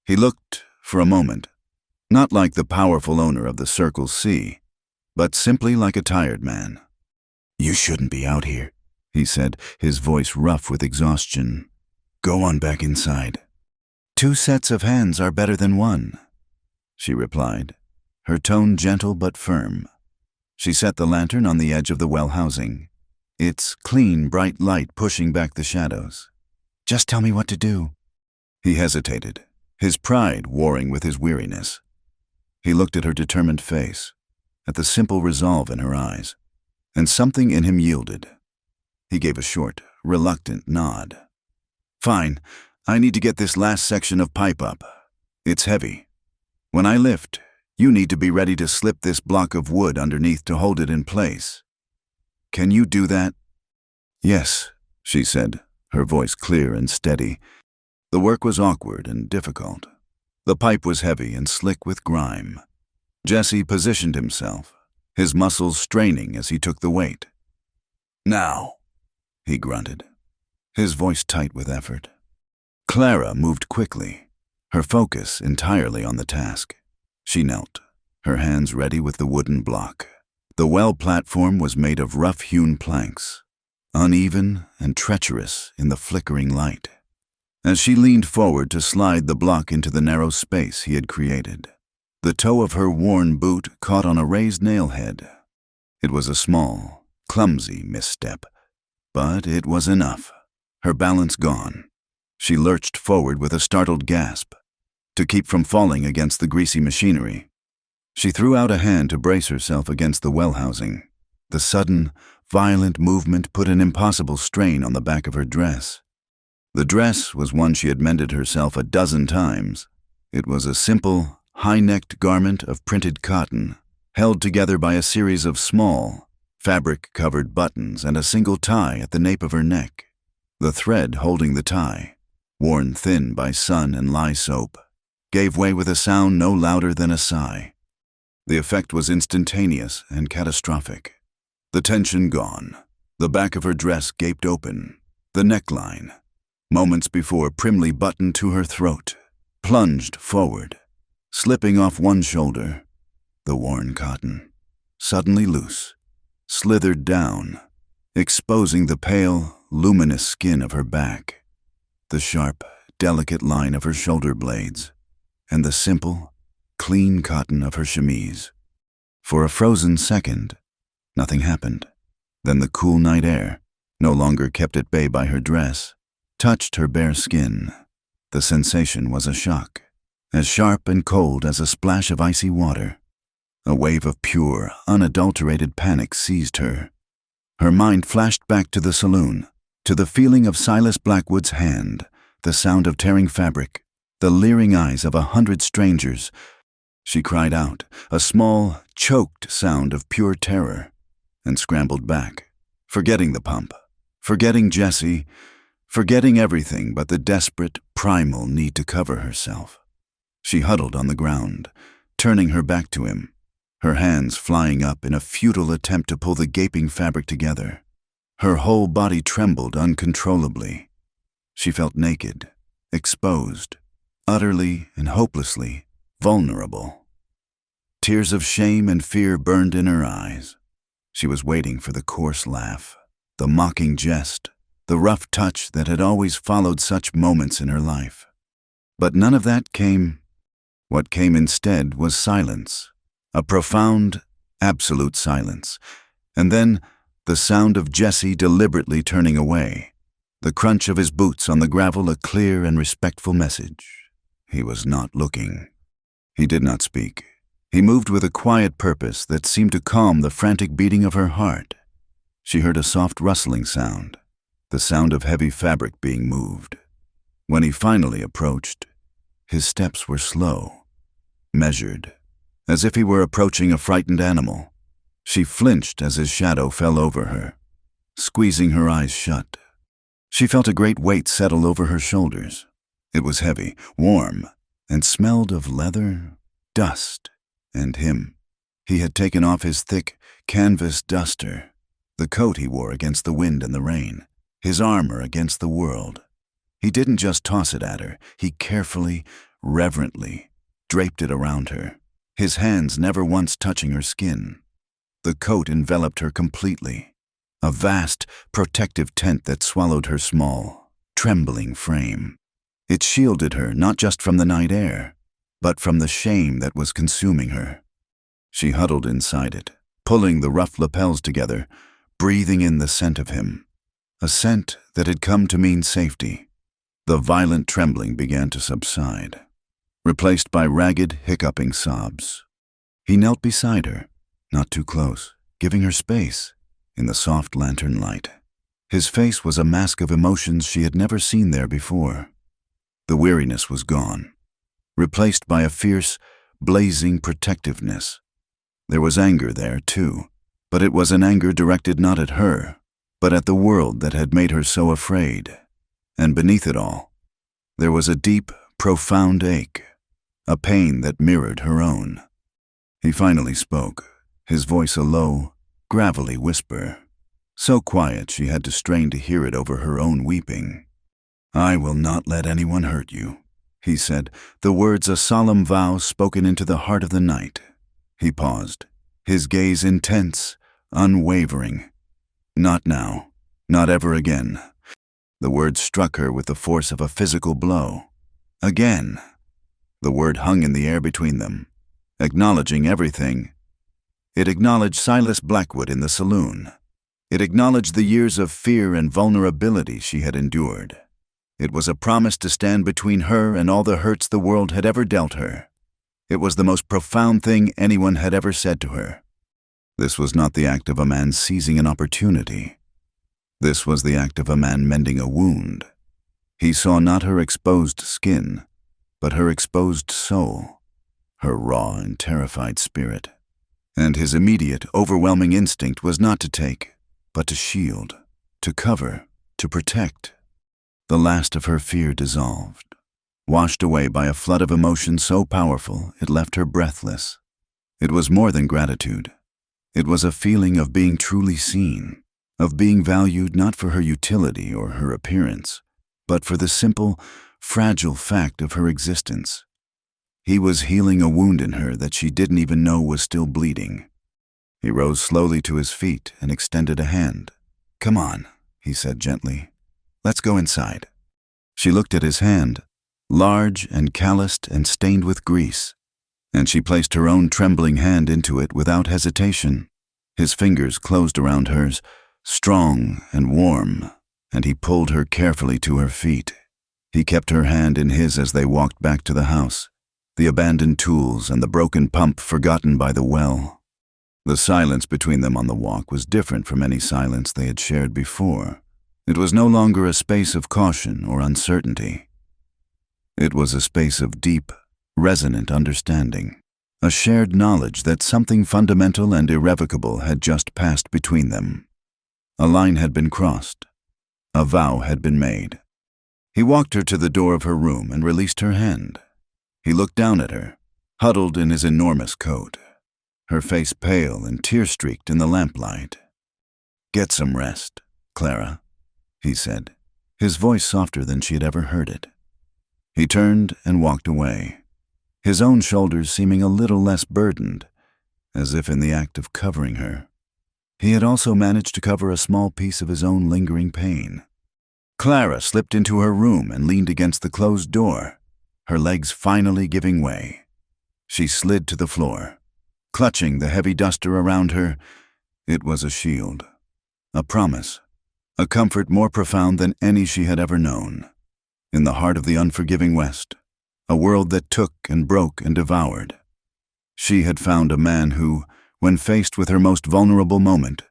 He looked, for a moment, not like the powerful owner of the Circle C, but simply like a tired man. "You shouldn't be out here," he said, his voice rough with exhaustion. "Go on back inside." "Two sets of hands are better than one," she replied, her tone gentle but firm. She set the lantern on the edge of the well housing, its clean, bright light pushing back the shadows. "Just tell me what to do." He hesitated, his pride warring with his weariness. He looked at her determined face, at the simple resolve in her eyes, and something in him yielded. He gave a short, reluctant nod. "Fine, I need to get this last section of pipe up. It's heavy. When I lift, you need to be ready to slip this block of wood underneath to hold it in place. Can you do that?" "Yes," she said, her voice clear and steady. The work was awkward and difficult. The pipe was heavy and slick with grime. Jesse positioned himself, his muscles straining as he took the weight. "Now," he grunted, his voice tight with effort. Clara moved quickly, her focus entirely on the task. She knelt, her hands ready with the wooden block. The well platform was made of rough-hewn planks, uneven and treacherous in the flickering light. As she leaned forward to slide the block into the narrow space he had created, the toe of her worn boot caught on a raised nail head. It was a small, clumsy misstep, but it was enough. Her balance gone, she lurched forward with a startled gasp, to keep from falling against the greasy machinery. She threw out a hand to brace herself against the well housing. The sudden, violent movement put an impossible strain on the back of her dress. The dress was one she had mended herself a dozen times. It was a simple, high-necked garment of printed cotton, held together by a series of small, fabric-covered buttons and a single tie at the nape of her neck. The thread holding the tie, worn thin by sun and lye soap, gave way with a sound no louder than a sigh. The effect was instantaneous and catastrophic. The tension gone, the back of her dress gaped open, the neckline, moments before primly buttoned to her throat, plunged forward, slipping off one shoulder. The worn cotton, suddenly loose, slithered down, exposing the pale, luminous skin of her back, the sharp, delicate line of her shoulder blades, and the simple, clean cotton of her chemise. For a frozen second, nothing happened. Then the cool night air, no longer kept at bay by her dress, touched her bare skin. The sensation was a shock. as sharp and cold as a splash of icy water. A wave of pure, unadulterated panic seized her. Her mind flashed back to the saloon, to the feeling of Silas Blackwood's hand, the sound of tearing fabric, the leering eyes of 100 strangers. She cried out, a small, choked sound of pure terror, and scrambled back, forgetting the pump, forgetting Jesse, forgetting everything but the desperate, primal need to cover herself. She huddled on the ground, turning her back to him, her hands flying up in a futile attempt to pull the gaping fabric together. Her whole body trembled uncontrollably. She felt naked, exposed, utterly and hopelessly vulnerable. Tears of shame and fear burned in her eyes. She was waiting for the coarse laugh, the mocking jest, the rough touch that had always followed such moments in her life. But none of that came. What came instead was silence, a profound, absolute silence, and then the sound of Jesse deliberately turning away, the crunch of his boots on the gravel a clear and respectful message. He was not looking. He did not speak. He moved with a quiet purpose that seemed to calm the frantic beating of her heart. She heard a soft rustling sound, the sound of heavy fabric being moved. When he finally approached, his steps were slow, measured, as if he were approaching a frightened animal. She flinched as his shadow fell over her, squeezing her eyes shut. She felt a great weight settle over her shoulders. It was heavy, warm, and smelled of leather, dust, and him. He had taken off his thick canvas duster, the coat he wore against the wind and the rain, his armor against the world. He didn't just toss it at her, he carefully, reverently draped it around her, his hands never once touching her skin. The coat enveloped her completely, a vast, protective tent that swallowed her small, trembling frame. It shielded her not just from the night air, but from the shame that was consuming her. She huddled inside it, pulling the rough lapels together, breathing in the scent of him, a scent that had come to mean safety. The violent trembling began to subside, replaced by ragged, hiccuping sobs. He knelt beside her, not too close, giving her space, in the soft lantern light. His face was a mask of emotions she had never seen there before. The weariness was gone, replaced by a fierce, blazing protectiveness. There was anger there, too, but it was an anger directed not at her, but at the world that had made her so afraid. And beneath it all, there was a deep, profound ache, a pain that mirrored her own. He finally spoke, his voice a low, gravelly whisper, so quiet she had to strain to hear it over her own weeping. "I will not let anyone hurt you," he said, the words a solemn vow spoken into the heart of the night. He paused, his gaze intense, unwavering. "Not now, not ever again." The word struck her with the force of a physical blow. Again. The word hung in the air between them, acknowledging everything. It acknowledged Silas Blackwood in the saloon. It acknowledged the years of fear and vulnerability she had endured. It was a promise to stand between her and all the hurts the world had ever dealt her. It was the most profound thing anyone had ever said to her. This was not the act of a man seizing an opportunity. This was the act of a man mending a wound. He saw not her exposed skin, but her exposed soul, her raw and terrified spirit. And his immediate, overwhelming instinct was not to take, but to shield, to cover, to protect. The last of her fear dissolved, washed away by a flood of emotion so powerful it left her breathless. It was more than gratitude. It was a feeling of being truly seen, of being valued not for her utility or her appearance, but for the simple, fragile fact of her existence. He was healing a wound in her that she didn't even know was still bleeding. He rose slowly to his feet and extended a hand. "Come on," he said gently. "Let's go inside." She looked at his hand, large and calloused and stained with grease, and she placed her own trembling hand into it without hesitation. His fingers closed around hers, strong and warm, and he pulled her carefully to her feet. He kept her hand in his as they walked back to the house, the abandoned tools and the broken pump forgotten by the well. The silence between them on the walk was different from any silence they had shared before. It was no longer a space of caution or uncertainty. It was a space of deep, resonant understanding, a shared knowledge that something fundamental and irrevocable had just passed between them. A line had been crossed. A vow had been made. He walked her to the door of her room and released her hand. He looked down at her, huddled in his enormous coat, her face pale and tear-streaked in the lamplight. "Get some rest, Clara," he said, his voice softer than she had ever heard it. He turned and walked away, his own shoulders seeming a little less burdened, as if in the act of covering her. He had also managed to cover a small piece of his own lingering pain. Clara slipped into her room and leaned against the closed door, her legs finally giving way. She slid to the floor, clutching the heavy duster around her. It was a shield, a promise, a comfort more profound than any she had ever known. In the heart of the unforgiving West, a world that took and broke and devoured, she had found a man who, when faced with her most vulnerable moment,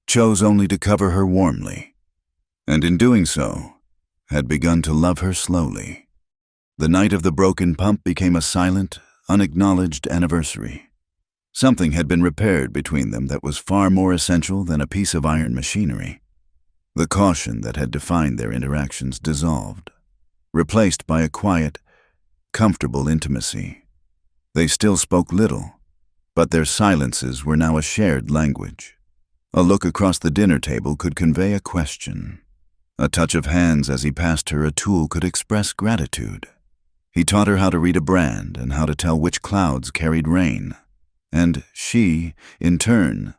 chose only to cover her warmly, and in doing so, had begun to love her slowly. The night of the broken pump became a silent, unacknowledged anniversary. Something had been repaired between them that was far more essential than a piece of iron machinery. The caution that had defined their interactions dissolved, replaced by a quiet, comfortable intimacy. They still spoke little, but their silences were now a shared language. A look across the dinner table could convey a question. A touch of hands as he passed her a tool could express gratitude. He taught her how to read a brand and how to tell which clouds carried rain. And she, in turn,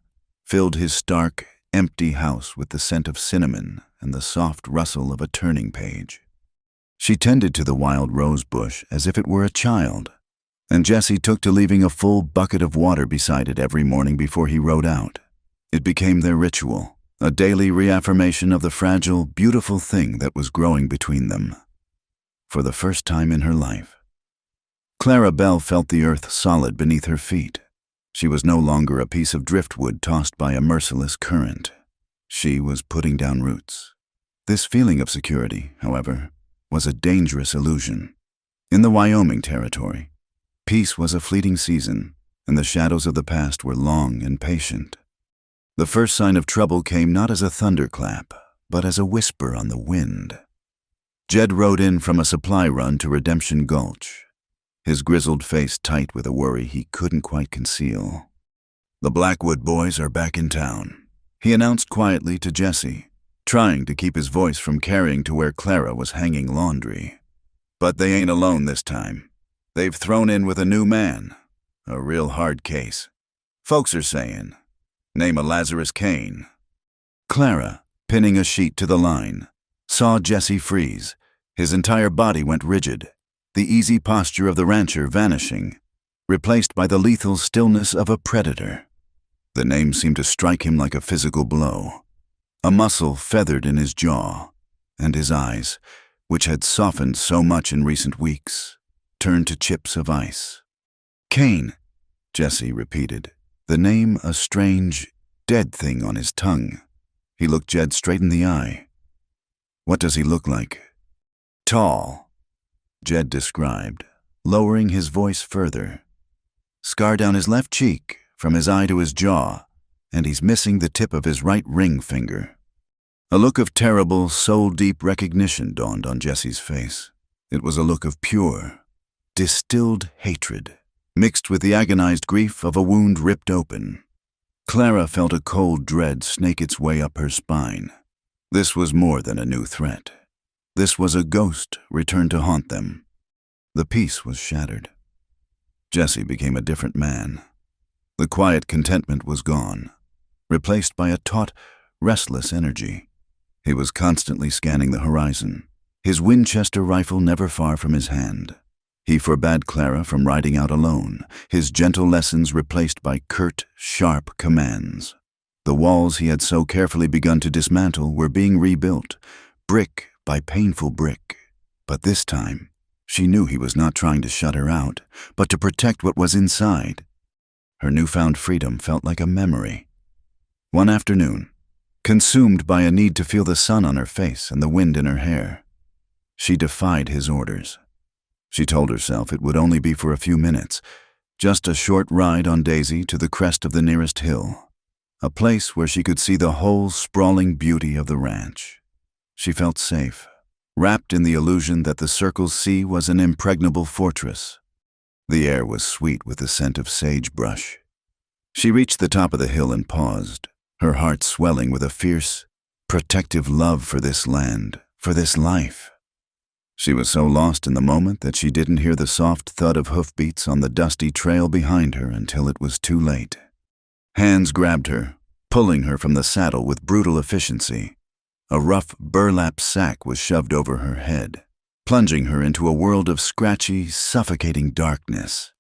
filled his stark, empty house with the scent of cinnamon and the soft rustle of a turning page. She tended to the wild rose bush as if it were a child, and Jesse took to leaving a full bucket of water beside it every morning before he rode out. It became their ritual, a daily reaffirmation of the fragile, beautiful thing that was growing between them. For the first time in her life, Clara Bell felt the earth solid beneath her feet. She was no longer a piece of driftwood tossed by a merciless current. She was putting down roots. This feeling of security, however, was a dangerous illusion. In the Wyoming Territory, peace was a fleeting season, and the shadows of the past were long and patient. The first sign of trouble came not as a thunderclap, but as a whisper on the wind. Jed rode in from a supply run to Redemption Gulch, his grizzled face tight with a worry he couldn't quite conceal. "The Blackwood boys are back in town," he announced quietly to Jesse, trying to keep his voice from carrying to where Clara was hanging laundry. "But they ain't alone this time. They've thrown in with a new man, a real hard case. Folks are saying, name of Lazarus Kane." Clara, pinning a sheet to the line, saw Jesse freeze. His entire body went rigid, the easy posture of the rancher vanishing, replaced by the lethal stillness of a predator. The name seemed to strike him like a physical blow. A muscle feathered in his jaw, and his eyes, which had softened so much in recent weeks, turned to chips of ice. "Kane," Jesse repeated, the name a strange, dead thing on his tongue. He looked Jed straight in the eye. "What does he look like?" "Tall," Jed described, lowering his voice further. "Scar down his left cheek, from his eye to his jaw, and he's missing the tip of his right ring finger." A look of terrible, soul-deep recognition dawned on Jesse's face. It was a look of pure, distilled hatred, mixed with the agonized grief of a wound ripped open. Clara felt a cold dread snake its way up her spine. This was more than a new threat. This was a ghost returned to haunt them. The peace was shattered. Jesse became a different man. The quiet contentment was gone, replaced by a taut, restless energy. He was constantly scanning the horizon, his Winchester rifle never far from his hand. He forbade Clara from riding out alone, his gentle lessons replaced by curt, sharp commands. The walls he had so carefully begun to dismantle were being rebuilt, brick by painful brick. But this time, She knew he was not trying to shut her out, but to protect what was inside. Her newfound freedom felt like a memory. One afternoon, consumed by a need to feel the sun on her face and the wind in her hair, she defied his orders. She told herself it would only be for a few minutes, just a short ride on Daisy to the crest of the nearest hill, a place where she could see the whole sprawling beauty of the ranch. She felt safe, wrapped in the illusion that the Circle's sea was an impregnable fortress. The air was sweet with the scent of sagebrush. She reached the top of the hill and paused, her heart swelling with a fierce, protective love for this land, for this life. She was so lost in the moment that she didn't hear the soft thud of hoofbeats on the dusty trail behind her until it was too late. Hands grabbed her, pulling her from the saddle with brutal efficiency. A rough burlap sack was shoved over her head, plunging her into a world of scratchy, suffocating darkness.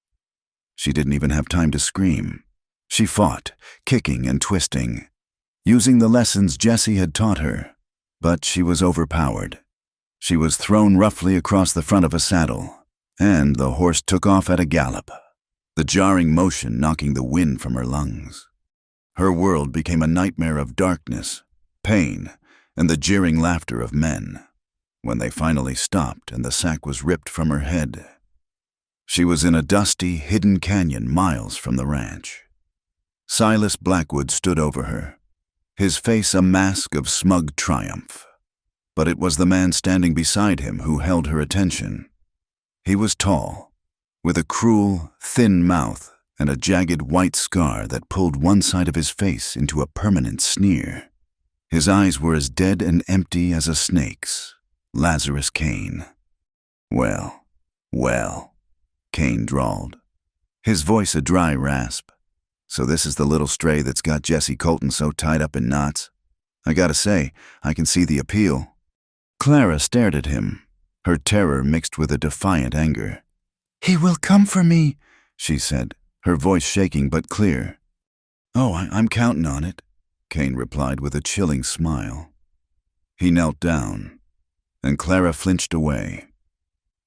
She didn't even have time to scream. She fought, kicking and twisting, using the lessons Jessie had taught her, but she was overpowered. She was thrown roughly across the front of a saddle, and the horse took off at a gallop, the jarring motion knocking the wind from her lungs. Her world became a nightmare of darkness, pain, and the jeering laughter of men. When they finally stopped and the sack was ripped from her head, she was in a dusty, hidden canyon miles from the ranch. Silas Blackwood stood over her, his face a mask of smug triumph. But it was the man standing beside him who held her attention. He was tall, with a cruel, thin mouth and a jagged white scar that pulled one side of his face into a permanent sneer. His eyes were as dead and empty as a snake's. Lazarus Kane. Well, Kane drawled, his voice a dry rasp. So this is the little stray that's got Jessie Colton so tied up in knots? I gotta say, I can see the appeal. Clara stared at him, her terror mixed with a defiant anger. "He will come for me," she said, her voice shaking but clear. "Oh, I'm counting on it," Kane replied with a chilling smile. He knelt down, and Clara flinched away.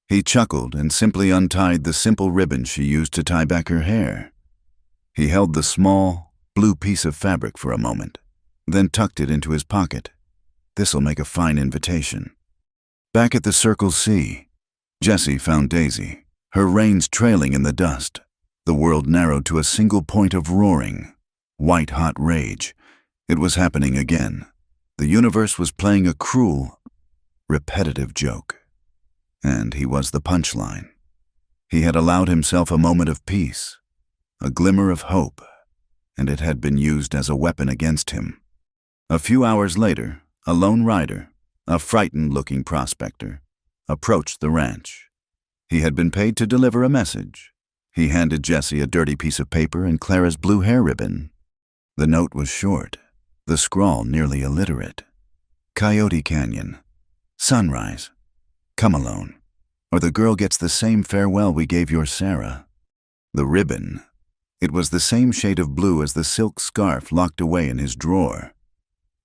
He chuckled and simply untied the simple ribbon she used to tie back her hair. He held the small, blue piece of fabric for a moment, then tucked it into his pocket. This'll make a fine invitation. Back at the Circle's sea, Jessie found Daisy, her reins trailing in the dust. The world narrowed to a single point of roaring, white-hot rage. It was happening again. The universe was playing a cruel, repetitive joke. And he was the punchline. He had allowed himself a moment of peace, a glimmer of hope, and it had been used as a weapon against him. A few hours later, a lone rider, a frightened-looking prospector, approached the ranch. He had been paid to deliver a message. He handed Jessie a dirty piece of paper and Clara's blue hair ribbon. The note was short, the scrawl nearly illiterate. "Coyote Canyon. Sunrise. Come alone, or the girl gets the same farewell we gave your Sarah." The ribbon. It was the same shade of blue as the silk scarf locked away in his drawer.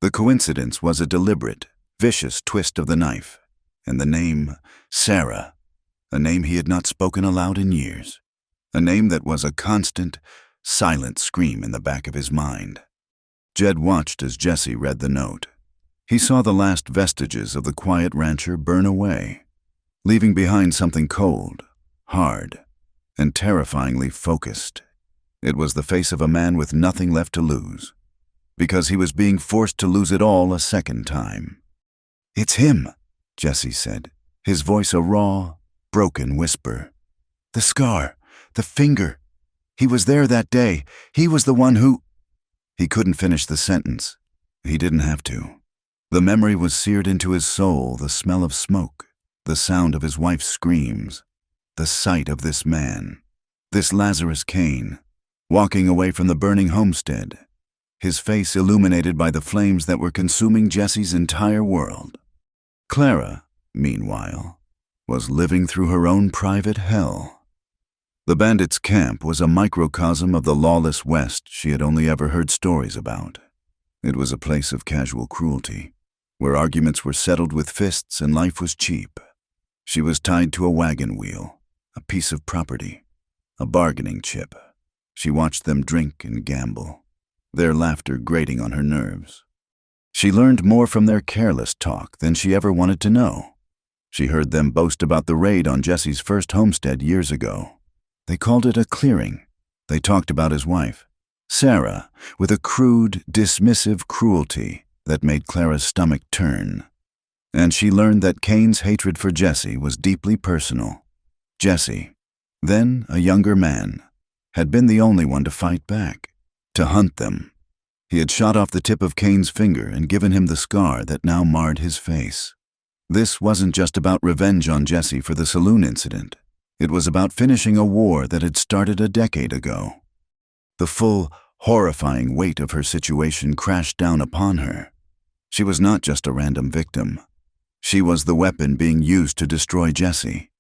The coincidence was a deliberate, vicious twist of the knife, and the name, Sarah, a name he had not spoken aloud in years, a name that was a constant, silent scream in the back of his mind. Jed watched as Jessie read the note. He saw the last vestiges of the quiet rancher burn away, leaving behind something cold, hard, and terrifyingly focused. It was the face of a man with nothing left to lose, because he was being forced to lose it all a second time. "It's him," Jessie said, his voice a raw, broken whisper. "The scar, the finger. He was there that day. He was the one who—" He couldn't finish the sentence. He didn't have to. The memory was seared into his soul, the smell of smoke, the sound of his wife's screams, the sight of this man, this Lazarus Kane, walking away from the burning homestead, his face illuminated by the flames that were consuming Jessie's entire world. Clara, meanwhile, was living through her own private hell. The bandits' camp was a microcosm of the lawless West she had only ever heard stories about. It was a place of casual cruelty, where arguments were settled with fists and life was cheap. She was tied to a wagon wheel, a piece of property, a bargaining chip. She watched them drink and gamble, their laughter grating on her nerves. She learned more from their careless talk than she ever wanted to know. She heard them boast about the raid on Jesse's first homestead years ago. They called it a clearing. They talked about his wife, Sarah, with a crude, dismissive cruelty that made Clara's stomach turn. And she learned that Cain's hatred for Jesse was deeply personal. Jesse, then a younger man, had been the only one to fight back, to hunt them. He had shot off the tip of Cain's finger and given him the scar that now marred his face. This wasn't just about revenge on Jesse for the saloon incident. It was about finishing a war that had started a decade ago. The full, horrifying weight of her situation crashed down upon her. She was not just a random victim. She was the weapon being used to destroy Jesse.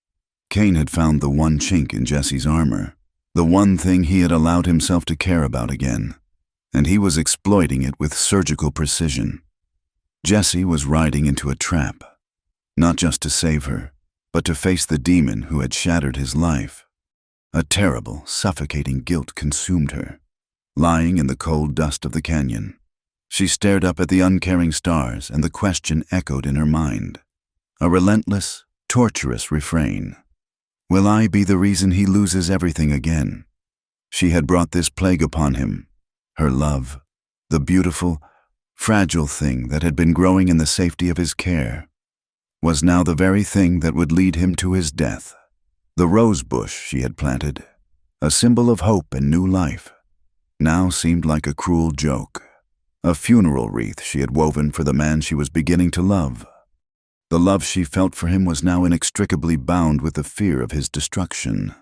Cain had found the one chink in Jesse's armor, the one thing he had allowed himself to care about again, and he was exploiting it with surgical precision. Jesse was riding into a trap, not just to save her, but to face the demon who had shattered his life. A terrible, suffocating guilt consumed her. Lying in the cold dust of the canyon, she stared up at the uncaring stars, and the question echoed in her mind. A relentless, torturous refrain. Will I be the reason he loses everything again? She had brought this plague upon him. Her love, the beautiful, fragile thing that had been growing in the safety of his care, was now the very thing that would lead him to his death. The rose bush she had planted, a symbol of hope and new life, now seemed like a cruel joke, a funeral wreath she had woven for the man she was beginning to love. The love she felt for him was now inextricably bound with the fear of his destruction.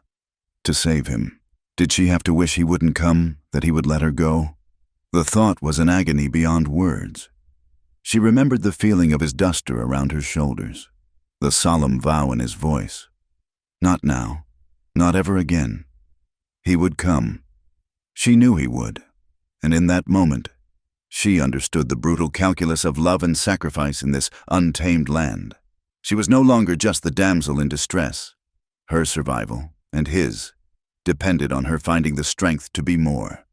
To save him, did she have to wish he wouldn't come, that he would let her go? The thought was an agony beyond words. She remembered the feeling of his duster around her shoulders, the solemn vow in his voice. Not now, not ever again. He would come. She knew he would, and in that moment, she understood the brutal calculus of love and sacrifice in this untamed land. She was no longer just the damsel in distress. Her survival, and his, depended on her finding the strength to be more.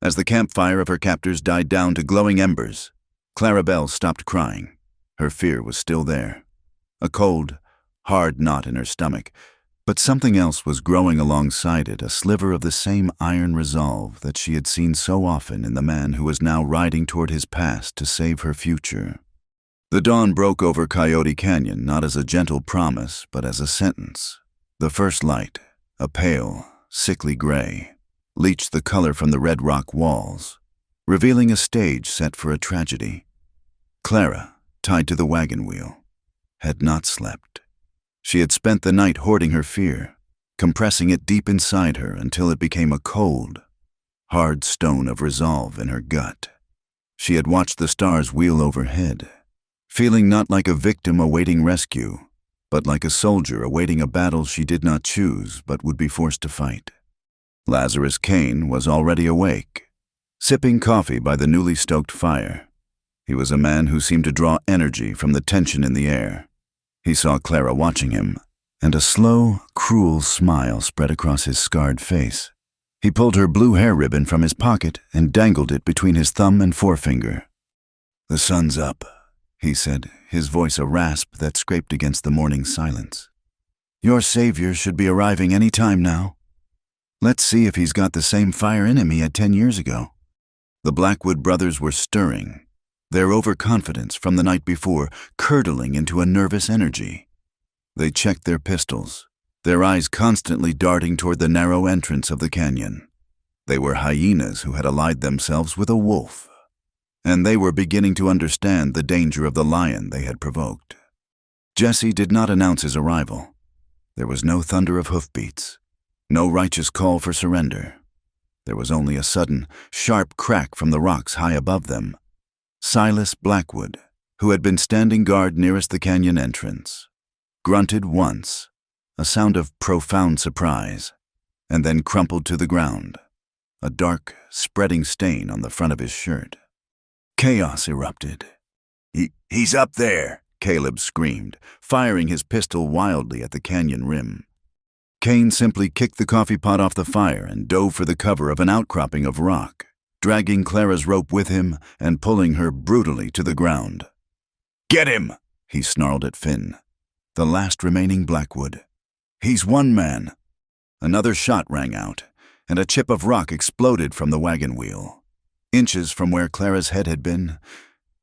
As the campfire of her captors died down to glowing embers, Clarabelle stopped crying. Her fear was still there. A cold, hard knot in her stomach, but something else was growing alongside it, a sliver of the same iron resolve that she had seen so often in the man who was now riding toward his past to save her future. The dawn broke over Coyote Canyon not as a gentle promise, but as a sentence. The first light, a pale, sickly gray, leached the color from the red rock walls, revealing a stage set for a tragedy. Clara, tied to the wagon wheel, had not slept. She had spent the night hoarding her fear, compressing it deep inside her until it became a cold, hard stone of resolve in her gut. She had watched the stars wheel overhead, feeling not like a victim awaiting rescue, but like a soldier awaiting a battle she did not choose but would be forced to fight. Lazarus Cain was already awake, sipping coffee by the newly stoked fire. He was a man who seemed to draw energy from the tension in the air. He saw Clara watching him, and a slow, cruel smile spread across his scarred face. He pulled her blue hair ribbon from his pocket and dangled it between his thumb and forefinger. "The sun's up," he said, his voice a rasp that scraped against the morning silence. "Your savior should be arriving any time now. Let's see if he's got the same fire in him he had 10 years ago." The Blackwood brothers were stirring, their overconfidence from the night before curdling into a nervous energy. They checked their pistols, their eyes constantly darting toward the narrow entrance of the canyon. They were hyenas who had allied themselves with a wolf, and they were beginning to understand the danger of the lion they had provoked. Jesse did not announce his arrival. There was no thunder of hoofbeats, no righteous call for surrender. There was only a sudden, sharp crack from the rocks high above them. Silas Blackwood, who had been standing guard nearest the canyon entrance, grunted once, a sound of profound surprise, and then crumpled to the ground, a dark, spreading stain on the front of his shirt. Chaos erupted. He's up there," Caleb screamed, firing his pistol wildly at the canyon rim. Kane simply kicked the coffee pot off the fire and dove for the cover of an outcropping of rock, dragging Clara's rope with him and pulling her brutally to the ground. "Get him!" he snarled at Finn, the last remaining Blackwood. "He's one man." Another shot rang out, and a chip of rock exploded from the wagon wheel. Inches from where Clara's head had been,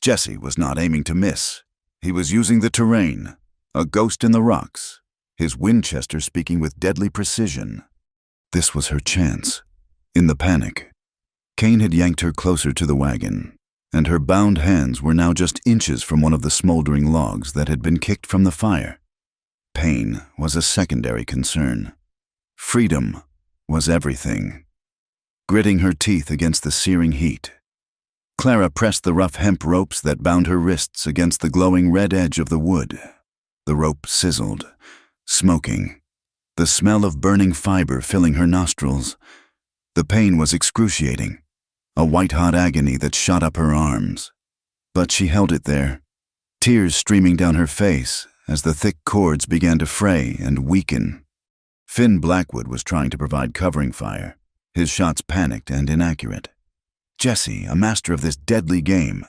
Jesse was not aiming to miss. He was using the terrain, a ghost in the rocks, his Winchester speaking with deadly precision. This was her chance. In the panic, Kane had yanked her closer to the wagon, and her bound hands were now just inches from one of the smoldering logs that had been kicked from the fire. Pain was a secondary concern. Freedom was everything. Gritting her teeth against the searing heat, Clara pressed the rough hemp ropes that bound her wrists against the glowing red edge of the wood. The rope sizzled, smoking, the smell of burning fiber filling her nostrils. The pain was excruciating, a white-hot agony that shot up her arms. But she held it there, tears streaming down her face as the thick cords began to fray and weaken. Finn Blackwood was trying to provide covering fire, his shots panicked and inaccurate. Jesse, a master of this deadly game,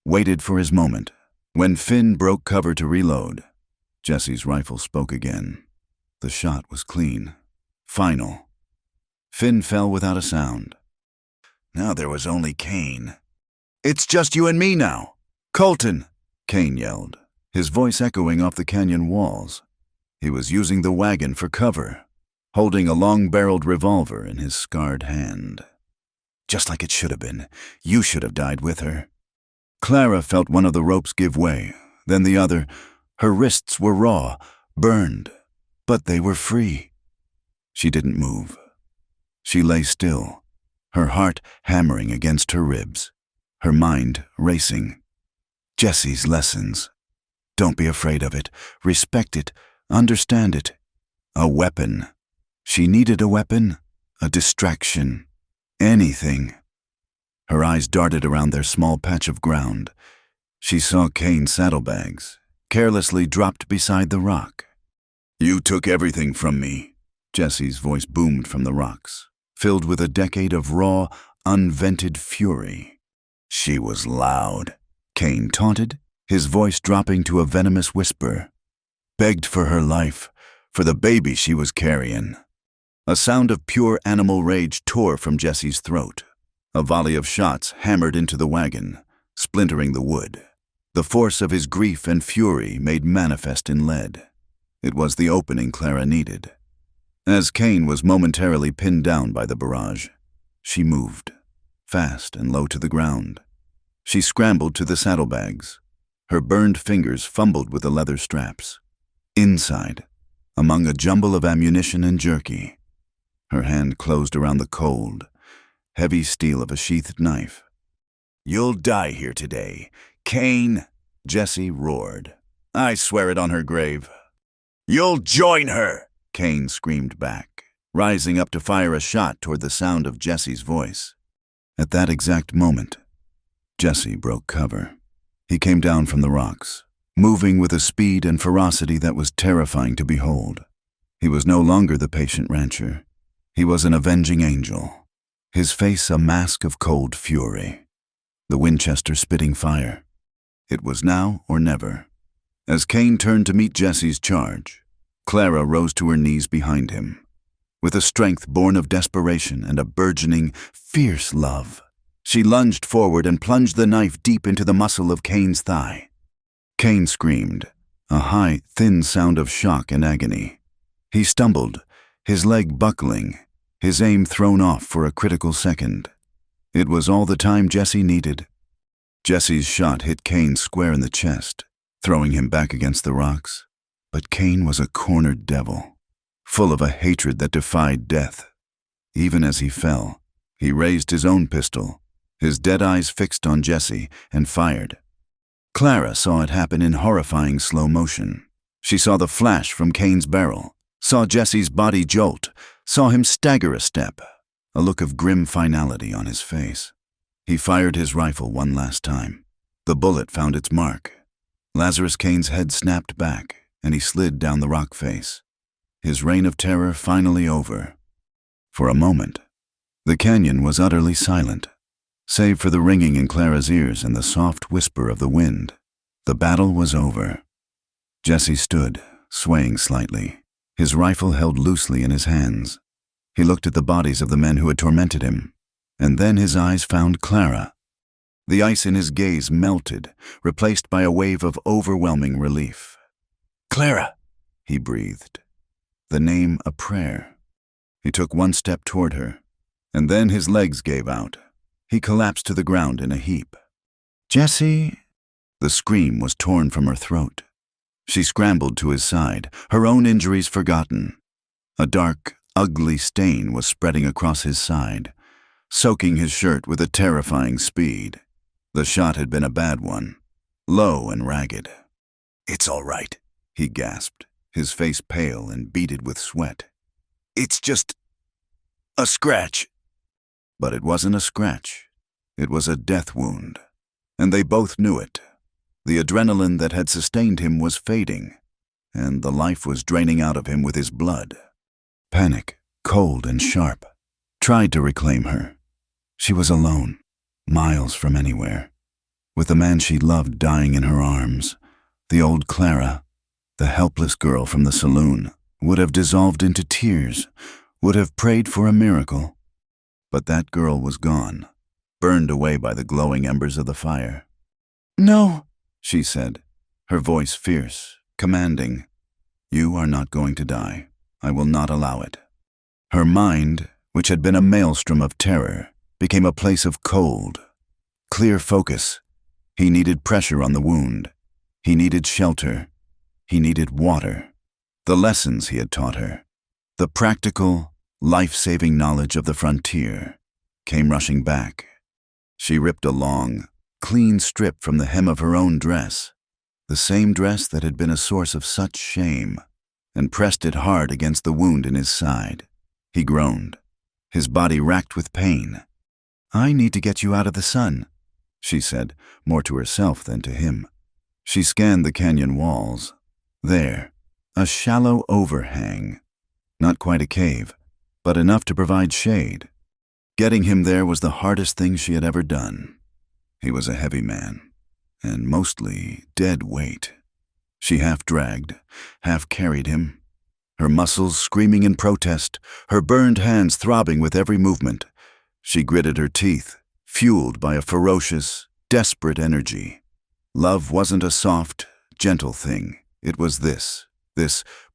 waited for his moment. When Finn broke cover to reload, Jesse's rifle spoke again. The shot was clean, final. Finn fell without a sound. Now there was only Kane. "It's just you and me now. Colton!" Kane yelled, his voice echoing off the canyon walls. He was using the wagon for cover, holding a long-barreled revolver in his scarred hand. "Just like it should have been. You should have died with her." Clara felt one of the ropes give way, then the other. Her wrists were raw, burned, but they were free. She didn't move. She lay still, her heart hammering against her ribs, her mind racing. Jesse's lessons. Don't be afraid of it. Respect it. Understand it. A weapon. She needed a weapon, a distraction, anything. Her eyes darted around their small patch of ground. She saw Kane's saddlebags, carelessly dropped beside the rock. "You took everything from me," Jesse's voice boomed from the rocks, filled with a decade of raw, unvented fury. She was loud. Kane taunted, his voice dropping to a venomous whisper. Begged for her life, for the baby she was carrying. A sound of pure animal rage tore from Jesse's throat. A volley of shots hammered into the wagon, splintering the wood. The force of his grief and fury made manifest in lead. It was the opening Clara needed. As Kane was momentarily pinned down by the barrage, she moved, fast and low to the ground. She scrambled to the saddlebags. Her burned fingers fumbled with the leather straps. Inside, among a jumble of ammunition and jerky, her hand closed around the cold, heavy steel of a sheathed knife. "You'll die here today, Kane," Jesse roared. "I swear it on her grave." "You'll join her," Kane screamed back, rising up to fire a shot toward the sound of Jesse's voice. At that exact moment, Jesse broke cover. He came down from the rocks, moving with a speed and ferocity that was terrifying to behold. He was no longer the patient rancher. He was an avenging angel, his face a mask of cold fury, the Winchester spitting fire. It was now or never. As Kane turned to meet Jesse's charge, Clara rose to her knees behind him. With a strength born of desperation and a burgeoning, fierce love, she lunged forward and plunged the knife deep into the muscle of Kane's thigh. Kane screamed, a high, thin sound of shock and agony. He stumbled, his leg buckling, his aim thrown off for a critical second. It was all the time Jesse needed. Jesse's shot hit Kane square in the chest, throwing him back against the rocks. But Kane was a cornered devil, full of a hatred that defied death. Even as he fell, he raised his own pistol, his dead eyes fixed on Jesse, and fired. Clara saw it happen in horrifying slow motion. She saw the flash from Kane's barrel, saw Jesse's body jolt, saw him stagger a step, a look of grim finality on his face. He fired his rifle one last time. The bullet found its mark. Lazarus Kane's head snapped back, and he slid down the rock face. His reign of terror finally over. For a moment, the canyon was utterly silent, save for the ringing in Clara's ears and the soft whisper of the wind. The battle was over. Jesse stood, swaying slightly, his rifle held loosely in his hands. He looked at the bodies of the men who had tormented him, and then his eyes found Clara. The ice in his gaze melted, replaced by a wave of overwhelming relief. "Clara," he breathed, the name a prayer. He took one step toward her, and then his legs gave out. He collapsed to the ground in a heap. "Jesse!" The scream was torn from her throat. She scrambled to his side, her own injuries forgotten. A dark, ugly stain was spreading across his side, soaking his shirt with a terrifying speed. The shot had been a bad one, low and ragged. "It's all right," he gasped, his face pale and beaded with sweat. "It's just a scratch." But it wasn't a scratch. It was a death wound, and they both knew it. The adrenaline that had sustained him was fading, and the life was draining out of him with his blood. Panic, cold and sharp, tried to reclaim her. She was alone, miles from anywhere, with the man she loved dying in her arms. The old Clara, the helpless girl from the saloon, would have dissolved into tears, would have prayed for a miracle. But that girl was gone, burned away by the glowing embers of the fire. "No," she said, her voice fierce, commanding. "You are not going to die. I will not allow it." Her mind, which had been a maelstrom of terror, became a place of cold, clear focus. He needed pressure on the wound. He needed shelter. He needed water. The lessons he had taught her, the practical, life-saving knowledge of the frontier, came rushing back. She ripped a long, clean strip from the hem of her own dress, the same dress that had been a source of such shame, and pressed it hard against the wound in his side. He groaned, his body racked with pain. "I need to get you out of the sun," she said, more to herself than to him. She scanned the canyon walls. There, a shallow overhang. Not quite a cave, but enough to provide shade. Getting him there was the hardest thing she had ever done. He was a heavy man, and mostly dead weight. She half dragged, half carried him, her muscles screaming in protest, her burned hands throbbing with every movement. She gritted her teeth, fueled by a ferocious, desperate energy. Love wasn't a soft, gentle thing. It was this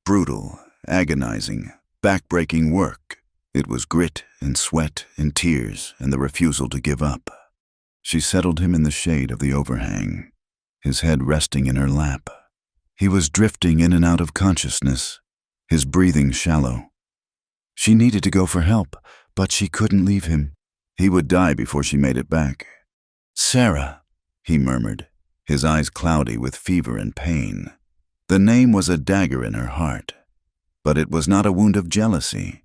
brutal, agonizing, backbreaking work. It was grit and sweat and tears and the refusal to give up. She settled him in the shade of the overhang, his head resting in her lap. He was drifting in and out of consciousness, his breathing shallow. She needed to go for help, but she couldn't leave him. He would die before she made it back. "Sarah," he murmured, his eyes cloudy with fever and pain. The name was a dagger in her heart, but it was not a wound of jealousy.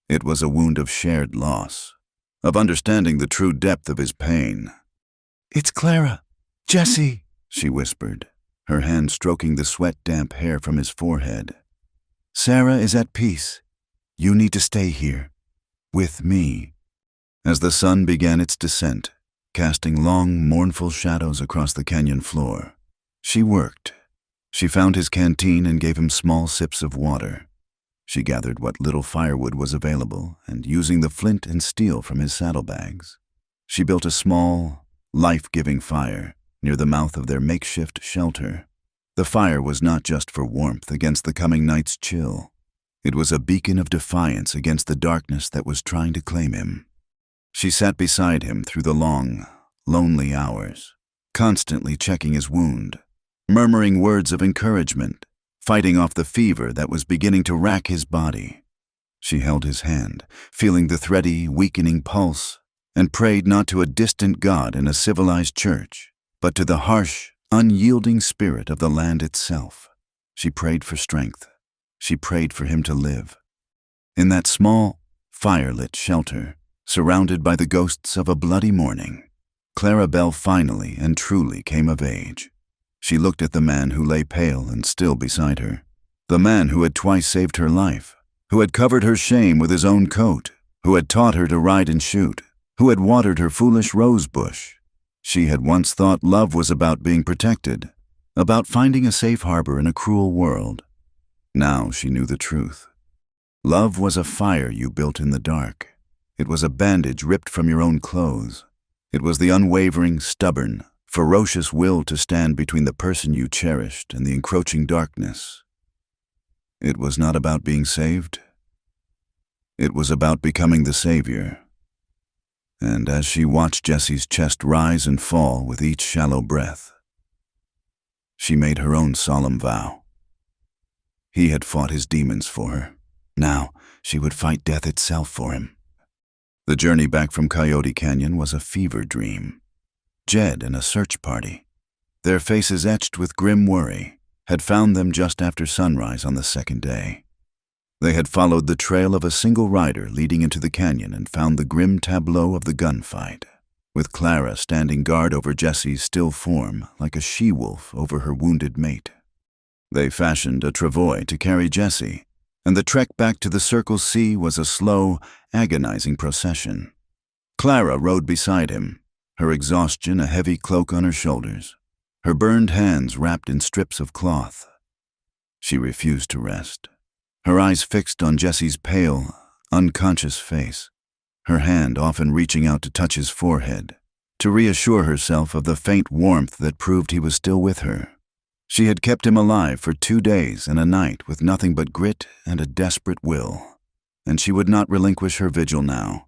It was a wound of shared loss, of understanding the true depth of his pain. "It's Clara. Jesse," she whispered, her hand stroking the sweat-damp hair from his forehead. "Sarah is at peace. You need to stay here, with me." As the sun began its descent, casting long, mournful shadows across the canyon floor, she worked. She found his canteen and gave him small sips of water. She gathered what little firewood was available, and using the flint and steel from his saddlebags, she built a small, life-giving fire near the mouth of their makeshift shelter. The fire was not just for warmth against the coming night's chill. It was a beacon of defiance against the darkness that was trying to claim him. She sat beside him through the long, lonely hours, constantly checking his wound, murmuring words of encouragement, fighting off the fever that was beginning to rack his body. She held his hand, feeling the thready, weakening pulse, and prayed not to a distant God in a civilized church, but to the harsh, unyielding spirit of the land itself. She prayed for strength. She prayed for him to live. In that small, fire-lit shelter, surrounded by the ghosts of a bloody morning, Clara Belle finally and truly came of age. She looked at the man who lay pale and still beside her. The man who had twice saved her life, who had covered her shame with his own coat, who had taught her to ride and shoot, who had watered her foolish rose bush. She had once thought love was about being protected, about finding a safe harbor in a cruel world. Now she knew the truth. Love was a fire you built in the dark. It was a bandage ripped from your own clothes. It was the unwavering, stubborn, ferocious will to stand between the person you cherished and the encroaching darkness. It was not about being saved. It was about becoming the savior. And as she watched Jesse's chest rise and fall with each shallow breath, she made her own solemn vow. He had fought his demons for her. Now she would fight death itself for him. The journey back from Coyote Canyon was a fever dream. Jed and a search party, their faces etched with grim worry, had found them just after sunrise on the second day. They had followed the trail of a single rider leading into the canyon and found the grim tableau of the gunfight, with Clara standing guard over Jesse's still form like a she-wolf over her wounded mate. They fashioned a travois to carry Jesse, and the trek back to the Circle C was a slow, agonizing procession. Clara rode beside him, her exhaustion a heavy cloak on her shoulders, her burned hands wrapped in strips of cloth. She refused to rest, her eyes fixed on Jesse's pale, unconscious face, her hand often reaching out to touch his forehead, to reassure herself of the faint warmth that proved he was still with her. She had kept him alive for 2 days and a night with nothing but grit and a desperate will, and she would not relinquish her vigil now.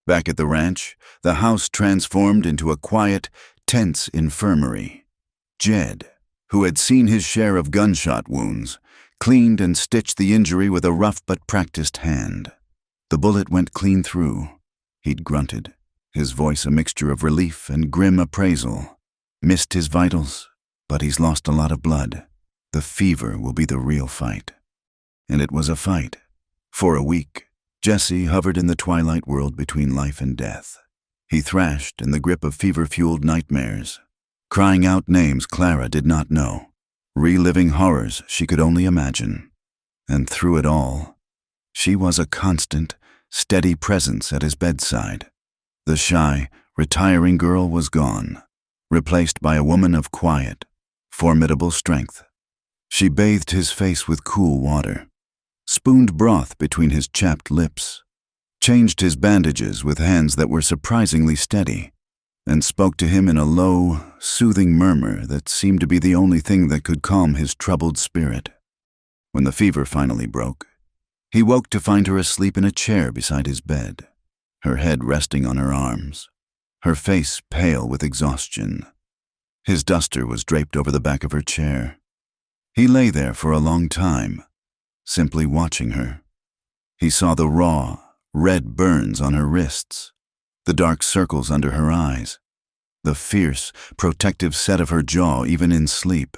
Back at the ranch, the house transformed into a quiet, tense infirmary. Jed, who had seen his share of gunshot wounds, cleaned and stitched the injury with a rough but practiced hand. The bullet went clean through. He'd grunted, his voice a mixture of relief and grim appraisal. Missed his vitals, but he's lost a lot of blood. The fever will be the real fight. And it was a fight. For a week, Jesse hovered in the twilight world between life and death. He thrashed in the grip of fever-fueled nightmares, crying out names Clara did not know, reliving horrors she could only imagine. And through it all, she was a constant, steady presence at his bedside. The shy, retiring girl was gone, replaced by a woman of quiet, formidable strength. She bathed his face with cool water, spooned broth between his chapped lips, changed his bandages with hands that were surprisingly steady, and spoke to him in a low, soothing murmur that seemed to be the only thing that could calm his troubled spirit. When the fever finally broke, he woke to find her asleep in a chair beside his bed, her head resting on her arms, her face pale with exhaustion. His duster was draped over the back of her chair. He lay there for a long time, simply watching her. He saw the raw, red burns on her wrists, the dark circles under her eyes, the fierce, protective set of her jaw even in sleep.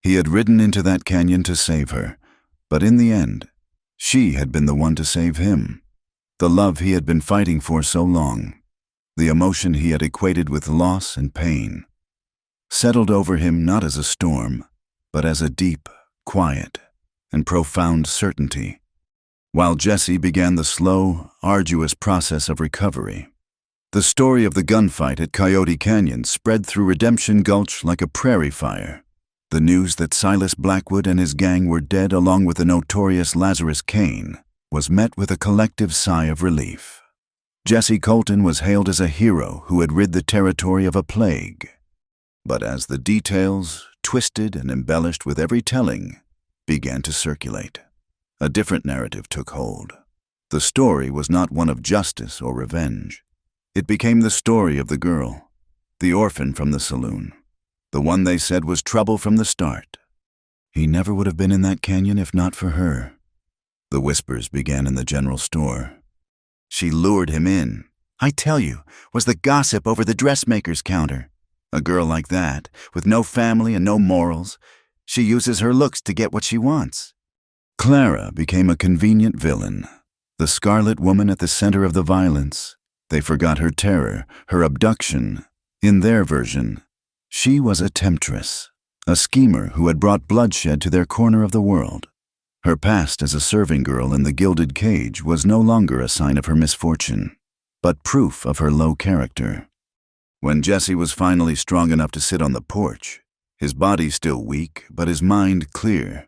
He had ridden into that canyon to save her, but in the end, she had been the one to save him. The love he had been fighting for so long, the emotion he had equated with loss and pain, settled over him not as a storm, but as a deep, quiet, and profound certainty, while Jesse began the slow, arduous process of recovery. The story of the gunfight at Coyote Canyon spread through Redemption Gulch like a prairie fire. The news that Silas Blackwood and his gang were dead along with the notorious Lazarus Kane was met with a collective sigh of relief. Jesse Colton was hailed as a hero who had rid the territory of a plague. But as the details, twisted and embellished with every telling, began to circulate, a different narrative took hold. The story was not one of justice or revenge. It became the story of the girl, the orphan from the saloon, the one they said was trouble from the start. He never would have been in that canyon if not for her. The whispers began in the general store. She lured him in. I tell you, was the gossip over the dressmaker's counter. A girl like that, with no family and no morals, she uses her looks to get what she wants. Clara became a convenient villain, the scarlet woman at the center of the violence. They forgot her terror, her abduction. In their version, she was a temptress, a schemer who had brought bloodshed to their corner of the world. Her past as a serving girl in the gilded cage was no longer a sign of her misfortune, but proof of her low character. When Jesse was finally strong enough to sit on the porch, his body still weak, but his mind clear,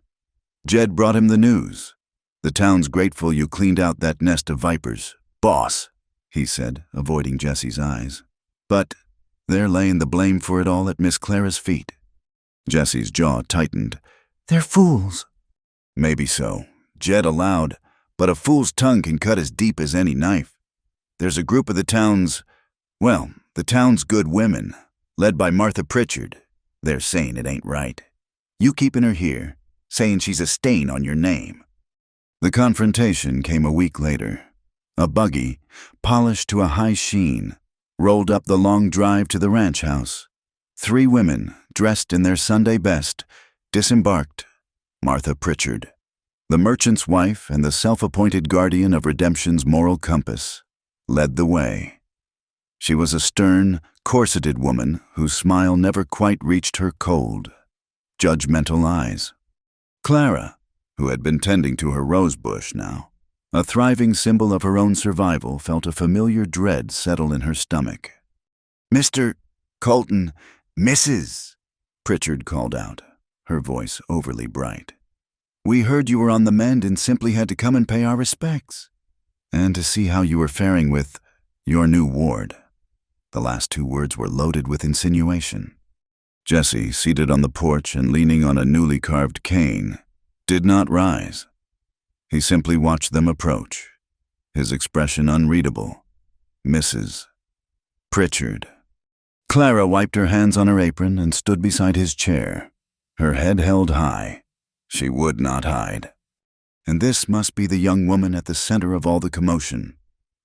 Jed brought him the news. "The town's grateful you cleaned out that nest of vipers, boss," he said, avoiding Jesse's eyes. "But they're laying the blame for it all at Miss Clara's feet." Jesse's jaw tightened. "They're fools." "Maybe so," Jed allowed, "but a fool's tongue can cut as deep as any knife. There's a group of the town's good women, led by Martha Pritchard. They're saying it ain't right. You keeping her here, saying she's a stain on your name." The confrontation came a week later. A buggy, polished to a high sheen, rolled up the long drive to the ranch house. 3 women, dressed in their Sunday best, disembarked. Martha Pritchard, the merchant's wife and the self-appointed guardian of redemption's moral compass, led the way. She was a stern, corseted woman whose smile never quite reached her cold, judgmental eyes. Clara, who had been tending to her rose bush now, a thriving symbol of her own survival, felt a familiar dread settle in her stomach. "Mr. Colton, Mrs." Pritchard called out, her voice overly bright. "We heard you were on the mend and simply had to come and pay our respects. And to see how you were faring with your new ward." The last 2 words were loaded with insinuation. Jesse, seated on the porch and leaning on a newly carved cane, did not rise. He simply watched them approach, his expression unreadable. Mrs. Pritchard. Clara wiped her hands on her apron and stood beside his chair, her head held high. She would not hide. And this must be the young woman at the center of all the commotion.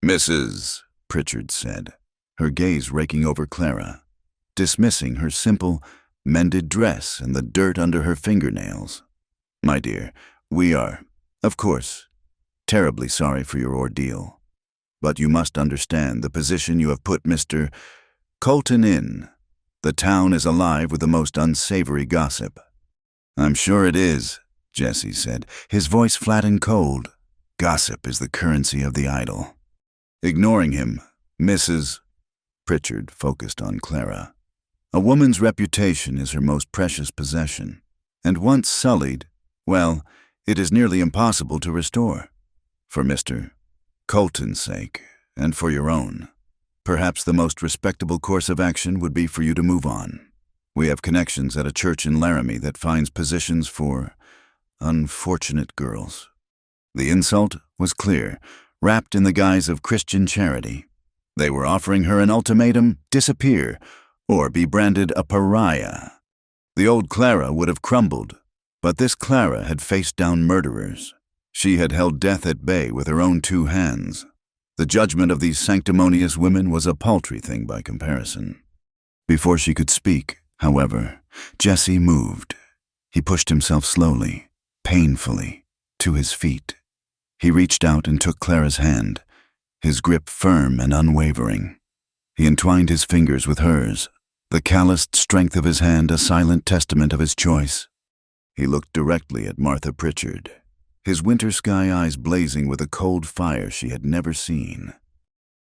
"Mrs." Pritchard said, her gaze raking over Clara, dismissing her simple, mended dress and the dirt under her fingernails. "My dear, we are, of course, terribly sorry for your ordeal. But you must understand the position you have put Mr. Colton in. The town is alive with the most unsavory gossip." "I'm sure it is," Jesse said, his voice flat and cold. "Gossip is the currency of the idle." Ignoring him, Mrs. Pritchard focused on Clara. "A woman's reputation is her most precious possession, and once sullied, well, it is nearly impossible to restore. For Mr. Colton's sake, and for your own, perhaps the most respectable course of action would be for you to move on. We have connections at a church in Laramie that finds positions for unfortunate girls." The insult was clear, wrapped in the guise of Christian charity. They were offering her an ultimatum: disappear, or be branded a pariah. The old Clara would have crumbled, but this Clara had faced down murderers. She had held death at bay with her own 2 hands. The judgment of these sanctimonious women was a paltry thing by comparison. Before she could speak, however, Jesse moved. He pushed himself slowly, painfully, to his feet. He reached out and took Clara's hand, his grip firm and unwavering. He entwined his fingers with hers, the calloused strength of his hand a silent testament of his choice. He looked directly at Martha Pritchard, his winter sky eyes blazing with a cold fire she had never seen.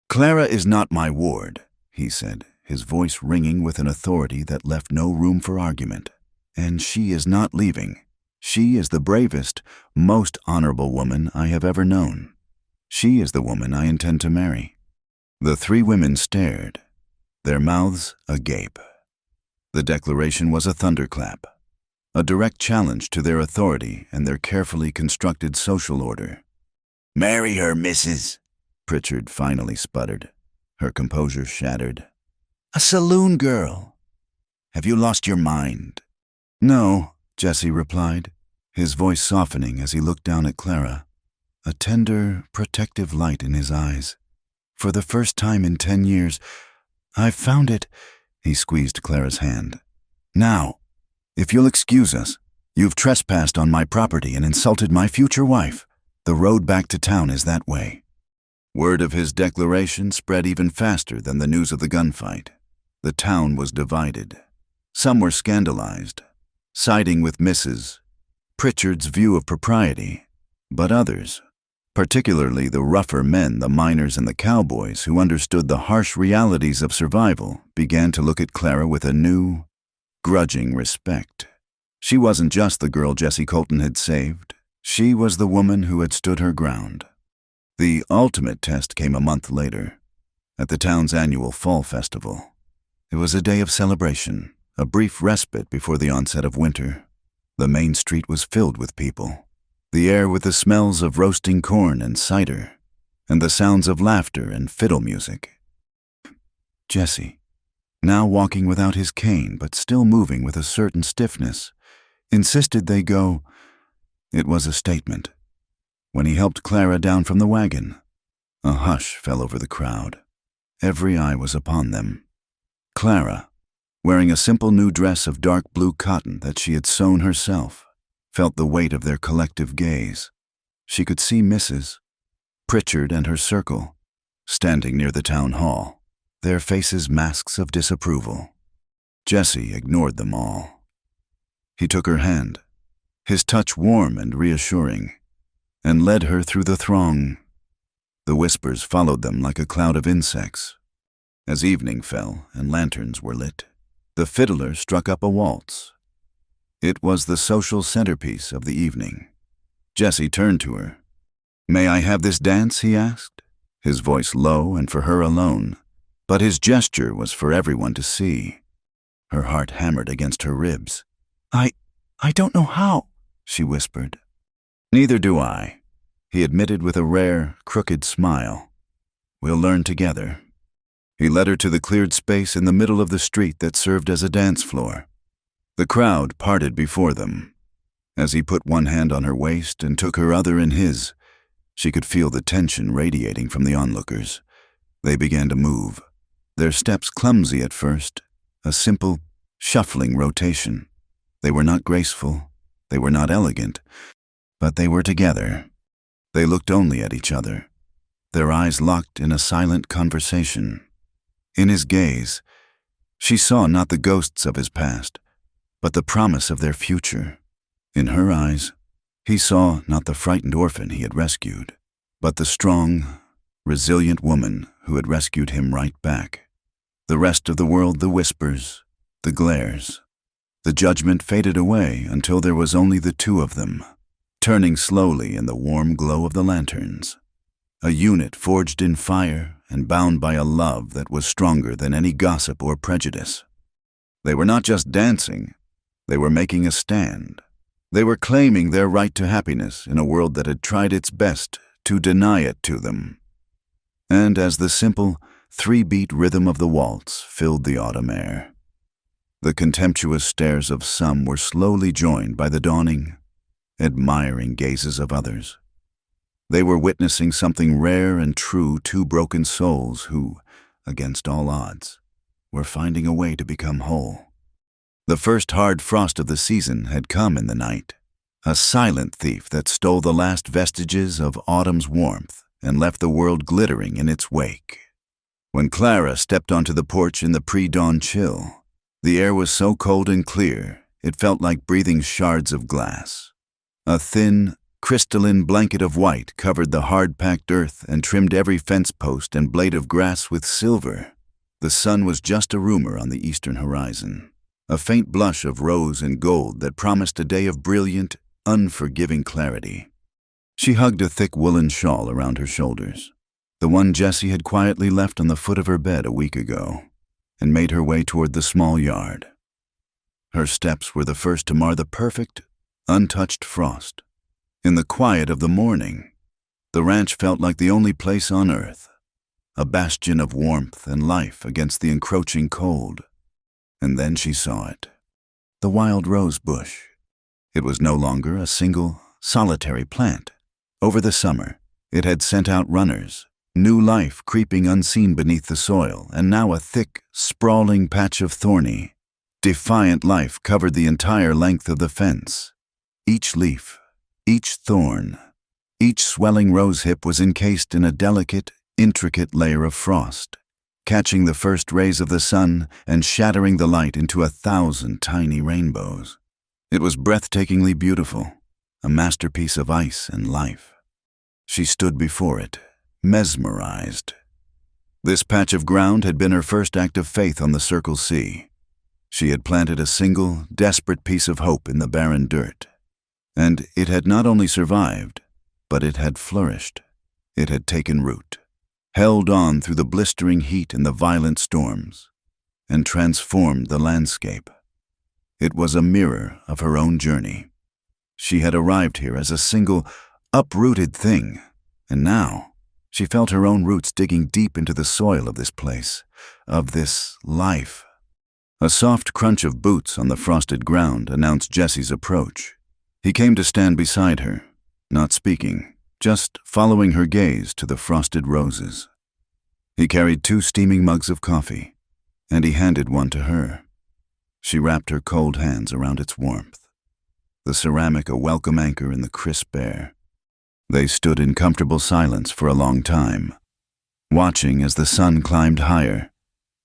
"Clara is not my ward," he said, his voice ringing with an authority that left no room for argument. "And she is not leaving. She is the bravest, most honorable woman I have ever known. She is the woman I intend to marry." The 3 women stared, their mouths agape. The declaration was a thunderclap, a direct challenge to their authority and their carefully constructed social order. "Marry her, Mrs." Pritchard finally sputtered, her composure shattered. "A saloon girl. Have you lost your mind?" "No," Jesse replied, his voice softening as he looked down at Clara, a tender, protective light in his eyes. "For the first time in 10 years, I've found it." He squeezed Clara's hand. "Now, if you'll excuse us, you've trespassed on my property and insulted my future wife. The road back to town is that way." Word of his declaration spread even faster than the news of the gunfight. The town was divided. Some were scandalized. siding with Mrs. Pritchard's view of propriety. But others, particularly the rougher men, the miners and the cowboys who understood the harsh realities of survival, began to look at Clara with a new, grudging respect. She wasn't just the girl Jessie Colton had saved. She was the woman who had stood her ground. The ultimate test came a month later, at the town's annual fall festival. It was a day of celebration, a brief respite before the onset of winter. The main street was filled with people, the air with the smells of roasting corn and cider, and the sounds of laughter and fiddle music. Jesse, now walking without his cane but still moving with a certain stiffness, insisted they go. It was a statement. When he helped Clara down from the wagon, a hush fell over the crowd. Every eye was upon them. Clara, wearing a simple new dress of dark blue cotton that she had sewn herself, felt the weight of their collective gaze. She could see Mrs. Pritchard and her circle, standing near the town hall, their faces masks of disapproval. Jesse ignored them all. He took her hand, his touch warm and reassuring, and led her through the throng. The whispers followed them like a cloud of insects. As evening fell and lanterns were lit, the fiddler struck up a waltz. It was the social centerpiece of the evening. Jesse turned to her. "May I have this dance?" he asked, his voice low and for her alone, but his gesture was for everyone to see. Her heart hammered against her ribs. I don't know how," she whispered. "Neither do I," he admitted with a rare, crooked smile. "We'll learn together." He led her to the cleared space in the middle of the street that served as a dance floor. The crowd parted before them. As he put one hand on her waist and took her other in his, she could feel the tension radiating from the onlookers. They began to move, their steps clumsy at first, a simple, shuffling rotation. They were not graceful, they were not elegant, but they were together. They looked only at each other, their eyes locked in a silent conversation. In his gaze, she saw not the ghosts of his past, but the promise of their future. In her eyes, he saw not the frightened orphan he had rescued, but the strong, resilient woman who had rescued him right back. The rest of the world, the whispers, the glares, the judgment faded away until there was only the two of them, turning slowly in the warm glow of the lanterns. A unit forged in fire and bound by a love that was stronger than any gossip or prejudice. They were not just dancing, they were making a stand. They were claiming their right to happiness in a world that had tried its best to deny it to them. And as the simple, three-beat rhythm of the waltz filled the autumn air, the contemptuous stares of some were slowly joined by the dawning, admiring gazes of others. They were witnessing something rare and true, two broken souls who, against all odds, were finding a way to become whole. The first hard frost of the season had come in the night, a silent thief that stole the last vestiges of autumn's warmth and left the world glittering in its wake. When Clara stepped onto the porch in the pre-dawn chill, the air was so cold and clear it felt like breathing shards of glass. A thin, crystalline blanket of white covered the hard-packed earth and trimmed every fence post and blade of grass with silver. The sun was just a rumor on the eastern horizon, a faint blush of rose and gold that promised a day of brilliant, unforgiving clarity. She hugged a thick woolen shawl around her shoulders, the one Jessie had quietly left on the foot of her bed a week ago, and made her way toward the small yard. Her steps were the first to mar the perfect, untouched frost. In the quiet of the morning, the ranch felt like the only place on earth, a bastion of warmth and life against the encroaching cold. And then she saw it, the wild rose bush. It was no longer a single, solitary plant. Over the summer, it had sent out runners, new life creeping unseen beneath the soil, and now a thick, sprawling patch of thorny, defiant life covered the entire length of the fence. Each leaf, each thorn, each swelling rose hip was encased in a delicate, intricate layer of frost, catching the first rays of the sun and shattering the light into 1,000 tiny rainbows. It was breathtakingly beautiful, a masterpiece of ice and life. She stood before it, mesmerized. This patch of ground had been her first act of faith on the Circle Sea. She had planted a single, desperate piece of hope in the barren dirt. And it had not only survived, but it had flourished. It had taken root, held on through the blistering heat and the violent storms, and transformed the landscape. It was a mirror of her own journey. She had arrived here as a single, uprooted thing, and now she felt her own roots digging deep into the soil of this place, of this life. A soft crunch of boots on the frosted ground announced Jesse's approach. He came to stand beside her, not speaking, just following her gaze to the frosted roses. He carried 2 steaming mugs of coffee, and he handed one to her. She wrapped her cold hands around its warmth, the ceramic a welcome anchor in the crisp air. They stood in comfortable silence for a long time, watching as the sun climbed higher,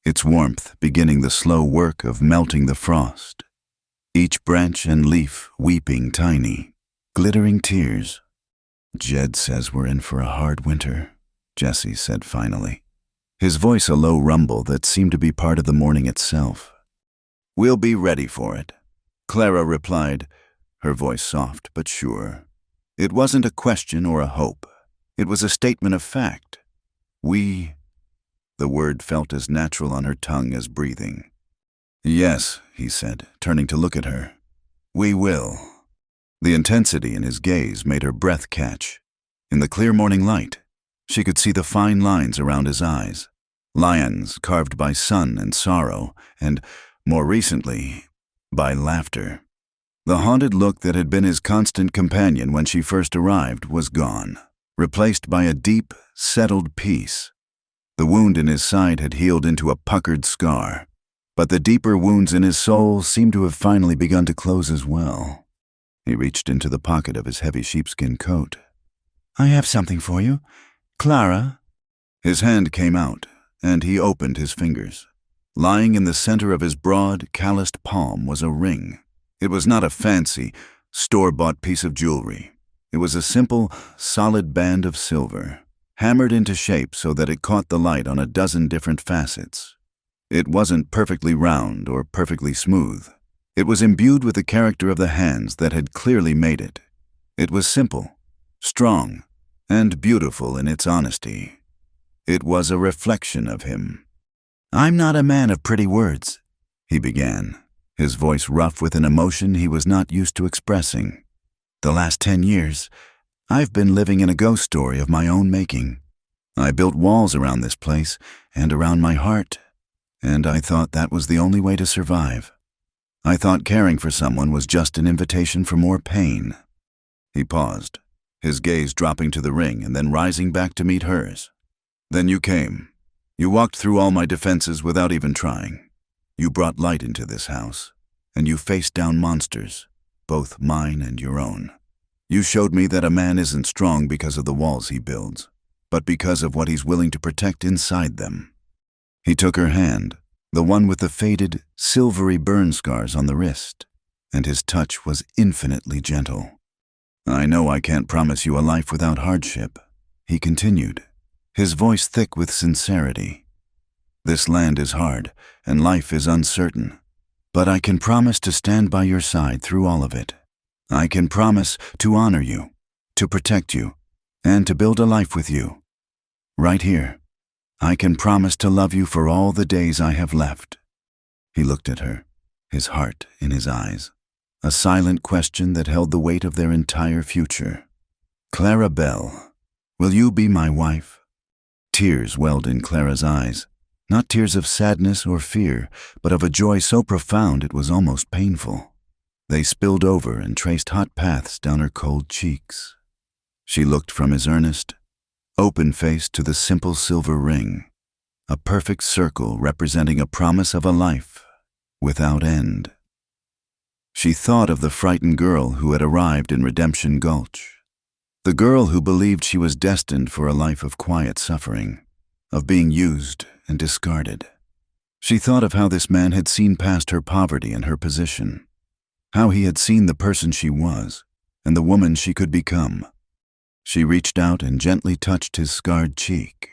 its warmth beginning the slow work of melting the frost, each branch and leaf weeping tiny, glittering tears. "Jed says we're in for a hard winter," Jesse said finally, his voice a low rumble that seemed to be part of the morning itself. "We'll be ready for it," Clara replied, her voice soft but sure. It wasn't a question or a hope. It was a statement of fact. "We—" The word felt as natural on her tongue as breathing. "Yes," he said, turning to look at her. "We will." The intensity in his gaze made her breath catch. In the clear morning light, she could see the fine lines around his eyes, lions carved by sun and sorrow, and, more recently, by laughter. The haunted look that had been his constant companion when she first arrived was gone, replaced by a deep, settled peace. The wound in his side had healed into a puckered scar, but the deeper wounds in his soul seemed to have finally begun to close as well. He reached into the pocket of his heavy sheepskin coat. "I have something for you, Clara." His hand came out, and he opened his fingers. Lying in the center of his broad, calloused palm was a ring. It was not a fancy, store-bought piece of jewelry. It was a simple, solid band of silver, hammered into shape so that it caught the light on a dozen different facets. It wasn't perfectly round or perfectly smooth. It was imbued with the character of the hands that had clearly made it. It was simple, strong, and beautiful in its honesty. It was a reflection of him. "I'm not a man of pretty words," he began, his voice rough with an emotion he was not used to expressing. "The last 10 years, I've been living in a ghost story of my own making. I built walls around this place and around my heart, and I thought that was the only way to survive. I thought caring for someone was just an invitation for more pain." He paused, his gaze dropping to the ring and then rising back to meet hers. "Then you came. You walked through all my defenses without even trying. You brought light into this house, and you faced down monsters, both mine and your own. You showed me that a man isn't strong because of the walls he builds, but because of what he's willing to protect inside them." He took her hand, the one with the faded, silvery burn scars on the wrist, and his touch was infinitely gentle. "I know I can't promise you a life without hardship," he continued, his voice thick with sincerity. "This land is hard, and life is uncertain, but I can promise to stand by your side through all of it. I can promise to honor you, to protect you, and to build a life with you. Right here, I can promise to love you for all the days I have left." He looked at her, his heart in his eyes, a silent question that held the weight of their entire future. "Clara Bell, will you be my wife?" Tears welled in Clara's eyes, not tears of sadness or fear, but of a joy so profound it was almost painful. They spilled over and traced hot paths down her cold cheeks. She looked from his earnest, open face to the simple silver ring, a perfect circle representing a promise of a life without end. She thought of the frightened girl who had arrived in Redemption Gulch, the girl who believed she was destined for a life of quiet suffering, of being used and discarded. She thought of how this man had seen past her poverty and her position. how he had seen the person she was and the woman she could become. She reached out and gently touched his scarred cheek,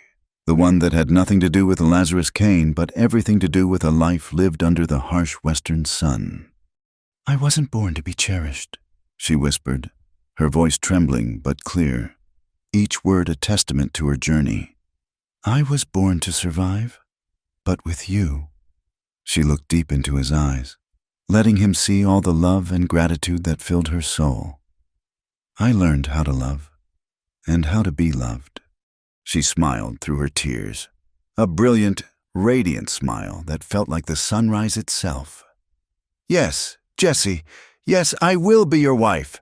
the one that had nothing to do with Lazarus Kane but everything to do with a life lived under the harsh western sun. "I wasn't born to be cherished," she whispered, her voice trembling but clear, each word a testament to her journey. "I was born to survive, but with you." She looked deep into his eyes, letting him see all the love and gratitude that filled her soul. "I learned how to love, and how to be loved." She smiled through her tears, a brilliant, radiant smile that felt like the sunrise itself. "Yes, Jesse, yes, I will be your wife."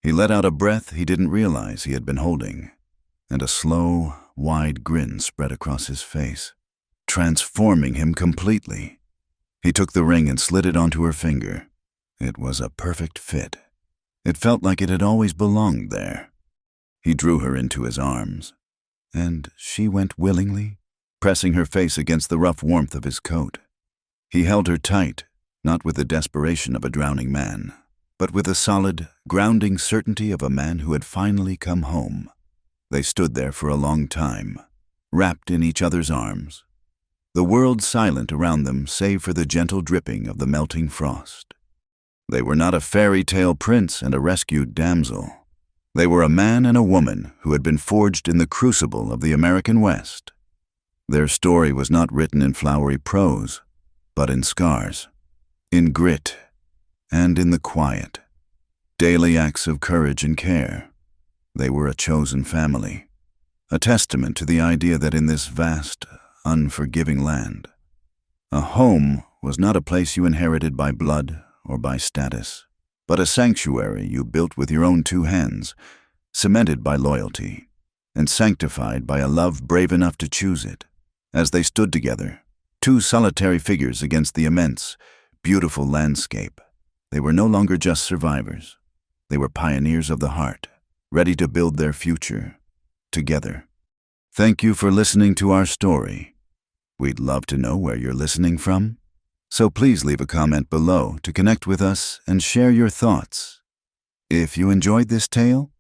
He let out a breath he didn't realize he had been holding, and a slow, wide grin spread across his face, transforming him completely. He took the ring and slid it onto her finger. It was a perfect fit. It felt like it had always belonged there. He drew her into his arms, and she went willingly, pressing her face against the rough warmth of his coat. He held her tight, not with the desperation of a drowning man, but with the solid, grounding certainty of a man who had finally come home. They stood there for a long time, wrapped in each other's arms, the world silent around them save for the gentle dripping of the melting frost. They were not a fairy tale prince and a rescued damsel. They were a man and a woman who had been forged in the crucible of the American West. Their story was not written in flowery prose, but in scars, in grit, and in the quiet, daily acts of courage and care. They were a chosen family, a testament to the idea that in this vast, unforgiving land, a home was not a place you inherited by blood or by status, but a sanctuary you built with your own two hands, cemented by loyalty, and sanctified by a love brave enough to choose it. As they stood together, two solitary figures against the immense, beautiful landscape, they were no longer just survivors. They were pioneers of the heart, ready to build their future together. Thank you for listening to our story. We'd love to know where you're listening from, so please leave a comment below to connect with us and share your thoughts. If you enjoyed this tale,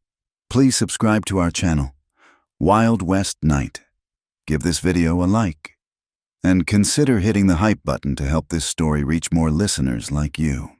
please subscribe to our channel, Wild West Night. Give this video a like, and consider hitting the hype button to help this story reach more listeners like you.